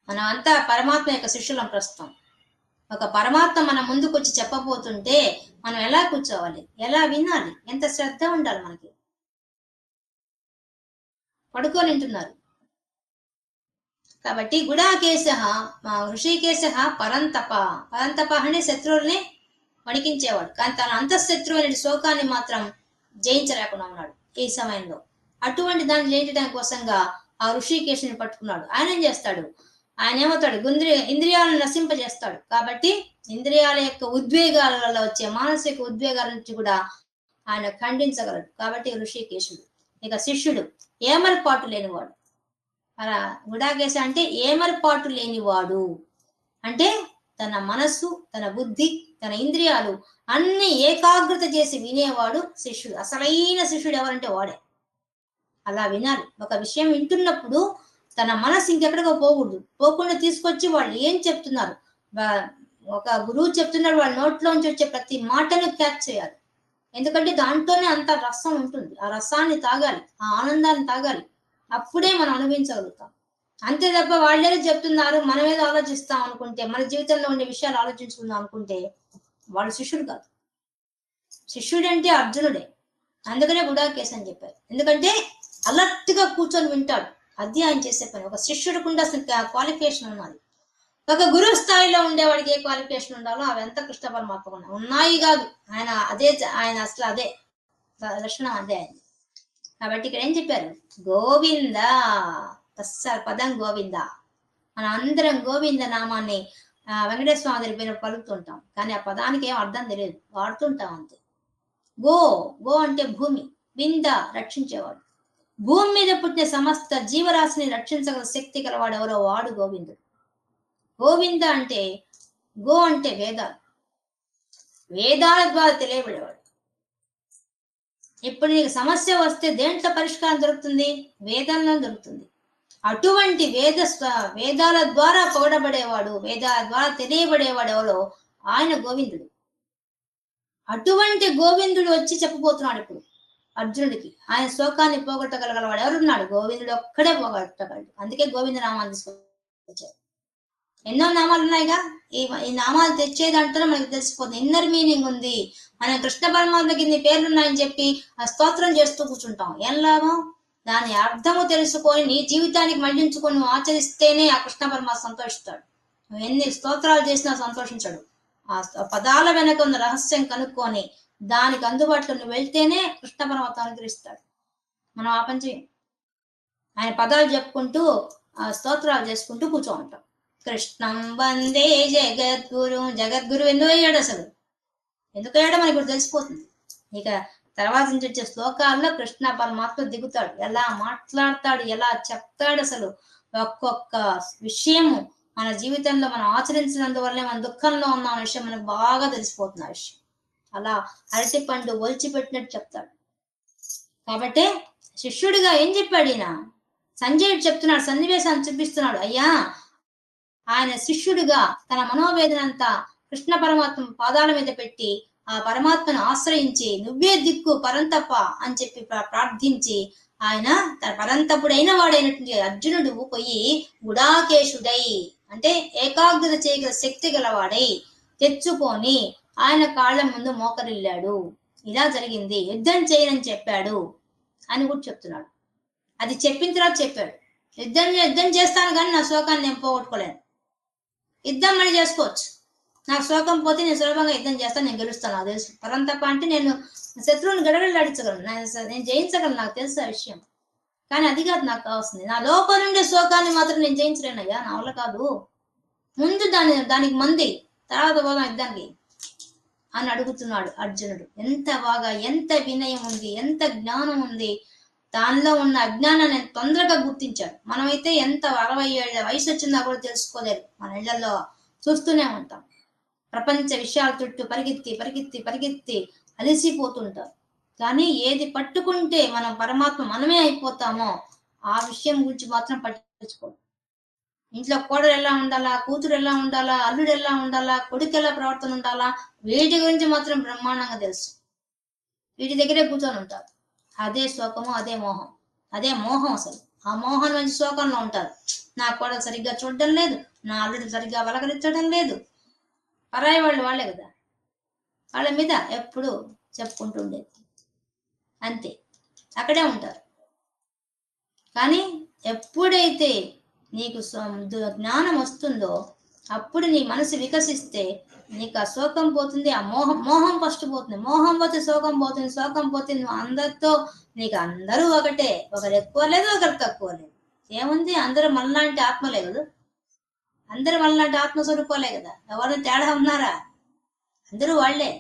మనం అంతా పరమాత్మ యొక్క శిష్యులం. ప్రస్తుతం ఒక పరమాత్మ మన ముందుకు వచ్చి చెప్పబోతుంటే మనం ఎలా కూర్చోవాలి, ఎలా వినాలి, ఎంత శ్రద్ధ ఉండాలి మనకి. పడుకొని వింటున్నారు. కాబట్టి గుడాకేశ ఋషికేశ పరంతప. పరంతప అనే శత్రువుల్ని వణికించేవాడు. కానీ తన అంతఃశత్రువు అనే శోకాన్ని మాత్రం జయించలేకుండా ఉన్నాడు ఈ సమయంలో. అటువంటి దాన్ని జయించడానికి కోసంగా ఆ ఋషికేశుని పట్టుకున్నాడు. ఆయన ఏం చేస్తాడు? ఆయన ఏమవుతాడు? ఇంద్రియాలను నశింపజేస్తాడు. కాబట్టి ఇంద్రియాల యొక్క ఉద్వేగాల వల్ల వచ్చే మానసిక ఉద్వేగాల నుంచి కూడా ఆయన ఖండించగలడు. కాబట్టి ఋషికేశుడు. ఇక శిష్యుడు ఏమరపాటు లేనివాడు. అలా గుడాకేశ అంటే ఏమరపాటు లేనివాడు. అంటే తన మనస్సు, తన బుద్ధి, తన ఇంద్రియాలు అన్ని ఏకాగ్రత చేసి వినేవాడు శిష్యుడు. అసలైన శిష్యుడు ఎవరంటే వాడే. అలా వినాలి. ఒక విషయం వింటున్నప్పుడు తన మనసు ఇంకెక్కడికో పోకూడదు. పోకుండా తీసుకొచ్చి వాళ్ళు ఏం చెప్తున్నారు, ఒక గురువు చెప్తున్నాడు, వాళ్ళ నోట్లోంచి వచ్చే ప్రతి మాటను క్యాచ్ చేయాలి. ఎందుకంటే దాంట్లోనే అంత రసం ఉంటుంది. ఆ రసాన్ని తాగాలి, ఆ ఆనందాన్ని తాగాలి. అప్పుడే మనం అనుభవించగలుగుతాం. అంతే తప్ప వాళ్ళేదో చెప్తున్నారు మనం ఏదో ఆలోచిస్తాం అనుకుంటే, మన జీవితంలో ఉండే విషయాలు ఆలోచించుకుందాం అనుకుంటే వాడు శిష్యుడు కాదు. శిష్యుడు అంటే అర్జునుడే. అందుకనే గుడాకేశ అని చెప్పారు. ఎందుకంటే అలర్ట్ గా కూర్చొని వింటాడు. అది ఆయన చేసే పని. ఒక శిష్యుడికి ఉండాల్సిన క్వాలిఫికేషన్ ఉన్నది. ఒక గురువు స్థాయిలో ఉండేవాడికి ఏ క్వాలిఫికేషన్ ఉండాలో అవి ఎంత కృష్ణ పరమాత్మ ఉన్నాయి కాదు. ఆయన అసలు అదే లక్షణం, అదే ఆయన. కాబట్టి ఇక్కడ ఏం చెప్పారు? గోవింద. పదం గోవింద. మనం అందరం గోవింద నామాన్ని వెంకటేశ్వర స్వామి దగ్గర పేరు పలుకుతుంటాం. కానీ ఆ పదానికి ఏం అర్థం తెలియదు, వాడుతుంటాం అంతే. గో అంటే భూమి, వింద రక్షించేవాడు. భూమి మీద పుట్టిన సమస్త జీవరాశిని రక్షించగల శక్తి గలవాడు ఎవరో వాడు గోవిందుడు. గోవింద అంటే గో అంటే వేదాలు, వేదాల ద్వారా తెలియబడేవాడు. ఇప్పుడు నీకు సమస్య వస్తే దేంట్లో పరిష్కారం దొరుకుతుంది? వేదంలో దొరుకుతుంది. అటువంటి వేదాల ద్వారా పొగడబడేవాడు, వేదాల ద్వారా తెలియబడేవాడు ఎవరో ఆయన గోవిందుడు. అటువంటి గోవిందుడు వచ్చి చెప్పబోతున్నాడు ఇప్పుడు అర్జునుడికి. ఆయన శోకాన్ని పోగొట్టగలగలవాడు ఎవరున్నాడు? గోవిందుడు ఒక్కడే పోగొట్టగలడు. అందుకే గోవింద నామాన్ని తీసుకొచ్చారు. ఎన్నో నామాలు ఉన్నాయిగా, ఈ నామాలు తెచ్చేదంటూ మనకి తెలిసిపోతుంది. ఇన్నర్ మీనింగ్ ఉంది. మనం కృష్ణ పరమాత్మకి ఇన్ని పేర్లు ఉన్నాయని చెప్పి ఆ స్తోత్రం చేస్తూ కూర్చుంటాం. ఏం లాభం? దాని అర్థము తెలుసుకొని నీ జీవితానికి మళ్లించుకొని నువ్వు ఆచరిస్తేనే ఆ కృష్ణ పరమాత్మ సంతోషిస్తాడు. నువ్వు ఎన్ని స్తోత్రాలు చేసినా సంతోషించాడు. ఆ పదాల వెనక ఉన్న రహస్యం కనుక్కొని దానికి అందుబాటులో నువ్వు వెళ్తేనే కృష్ణ పరమాత్మ అనుగ్రహిస్తాడు. మనం ఆ పని చేయం. ఆయన పదాలు చెప్పుకుంటూ ఆ స్తోత్రాలు చేసుకుంటూ కూర్చో ఉంటాం. కృష్ణం వందే జగద్గురు. జగద్గురు ఎందుకు అయ్యాడు? అసలు ఎందుకు అయ్యాడో మనకి ఇప్పుడు తెలిసిపోతుంది. ఇక తర్వాత నుంచి వచ్చే శ్లోకాల్లో కృష్ణ పరమాత్మ దిగుతాడు, ఎలా మాట్లాడతాడు, ఎలా చెప్తాడు, అసలు ఒక్కొక్క విషయము మన జీవితంలో మనం ఆచరించినందువల్లే మన దుఃఖంలో ఉన్న విషయం మనకు బాగా తెలిసిపోతుంది. ఆ విషయం అలా అరటి పండు ఒలిచి పెట్టినట్టు చెప్తాడు. కాబట్టి శిష్యుడిగా ఏం చెప్పాడు ఈయన? సంజయుడు చెప్తున్నాడు, సన్నివేశాన్ని చూపిస్తున్నాడు. అయ్యా, ఆయన శిష్యుడిగా తన మనోవేదనంతా కృష్ణ పరమాత్మ పాదాల మీద పెట్టి ఆ పరమాత్మను ఆశ్రయించి నువ్వే దిక్కు పరంతప అని చెప్పి ప్రార్థించి ఆయన తన పరంతపుడైన వాడైనటువంటి అర్జునుడు పోయి గుడాకేశుడై అంటే ఏకాగ్రత చేయగల శక్తి గలవాడై తెచ్చుకొని ఆయన కాళ్ళ ముందు మోకరిల్లాడు. ఇలా జరిగింది, యుద్ధం చేయనని చెప్పాడు అని కూడా చెప్తున్నాడు. అది చెప్పిన తర్వాత చెప్పాడు, యుద్ధం చేస్తాను కానీ నా శోకాన్ని నేను పోగొట్టుకోలేను. యుద్ధం అని చేసుకోవచ్చు, నాకు శోకం పోతే నేను సులభంగా యుద్ధం చేస్తాను, నేను గెలుస్తాను. నాకు తెలుసు. పరంతప అంటే నేను శత్రువుని గడగడలాడించగలను, నేను జయించగలను, నాకు తెలుసు ఆ విషయం. కానీ అది కాదు నాకు కావాల్సింది. నా లోపల నుండే శోకాన్ని మాత్రం నేను జయించలేనయ్యా, నా వల్ల కాదు. ముందు దానికి మంది, తర్వాత పోదాం యుద్ధానికి అని అడుగుతున్నాడు అర్జునుడు. ఎంత బాగా, ఎంత వినయం ఉంది, ఎంత జ్ఞానం ఉంది. దానిలో ఉన్న అజ్ఞానాన్ని తొందరగా గుర్తించాడు. మనమైతే ఎంత 60 ఏళ్ళ వయసు వచ్చిందా కూడా తెలుసుకోలేదు. మన ఇళ్లలో చూస్తూనే ఉంటాం. ప్రపంచ విషయాల చుట్టూ పరిగెత్తి పరిగెత్తి పరిగెత్తి అలసిపోతుంటారు. కానీ ఏది పట్టుకుంటే మనం పరమాత్మ మనమే అయిపోతామో ఆ విషయం గురించి మాత్రం పట్టించుకోండి. ఇంట్లో కోడలు ఎలా ఉండాలా, కూతురు ఎలా ఉండాలా, అల్లుడు ఎలా ఉండాలా, కొడుకు ఎలా ప్రవర్తన ఉండాలా, వీటి గురించి మాత్రం బ్రహ్మాండంగా తెలుసు. వీటి దగ్గరే కూర్చొని ఉంటారు. అదే శోకము, అదే మోహం, అదే మోహం. అసలు ఆ మోహం నుంచి శోకంలో ఉంటారు. నా కోడలు సరిగ్గా చూడడం లేదు, నా అల్లుడు సరిగ్గా వలకరించడం లేదు. పరాయి వాళ్ళే కదా, వాళ్ళ మీద ఎప్పుడు చెప్పుకుంటుండేది. అంతే, అక్కడే ఉంటారు. కానీ ఎప్పుడైతే నీకు జ్ఞానం వస్తుందో అప్పుడు నీ మనసు వికసిస్తే నీకు ఆ శోకం పోతుంది, ఆ మోహం ఫస్ట్ పోతుంది. మోహం పోతే శోకం పోతుంది, శోకం పోతే నువ్వు అందరితో, నీకు అందరూ ఒకటే, ఒకరు ఎక్కువ లేదు, ఒకరు తక్కువ లేదు. ఏముంది, అందరూ మనలాంటి ఆత్మలే కదా, అందరూ మనలాంటి ఆత్మస్వరూపాలే కదా, ఎవరు తేడా ఉన్నారా? అందరూ వాళ్లే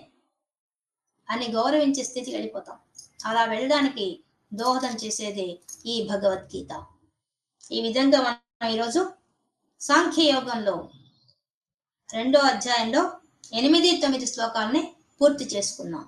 అని గౌరవించే స్థితికి వెళ్ళిపోతాం. అలా వెళ్ళడానికి దోహదం చేసేది ఈ భగవద్గీత. ఈ విధంగా మనం ఈరోజు సాంఖ్యయోగంలో 2వ అధ్యాయంలో 8, 9 శ్లోకాలని పూర్తి చేసుకున్నాం.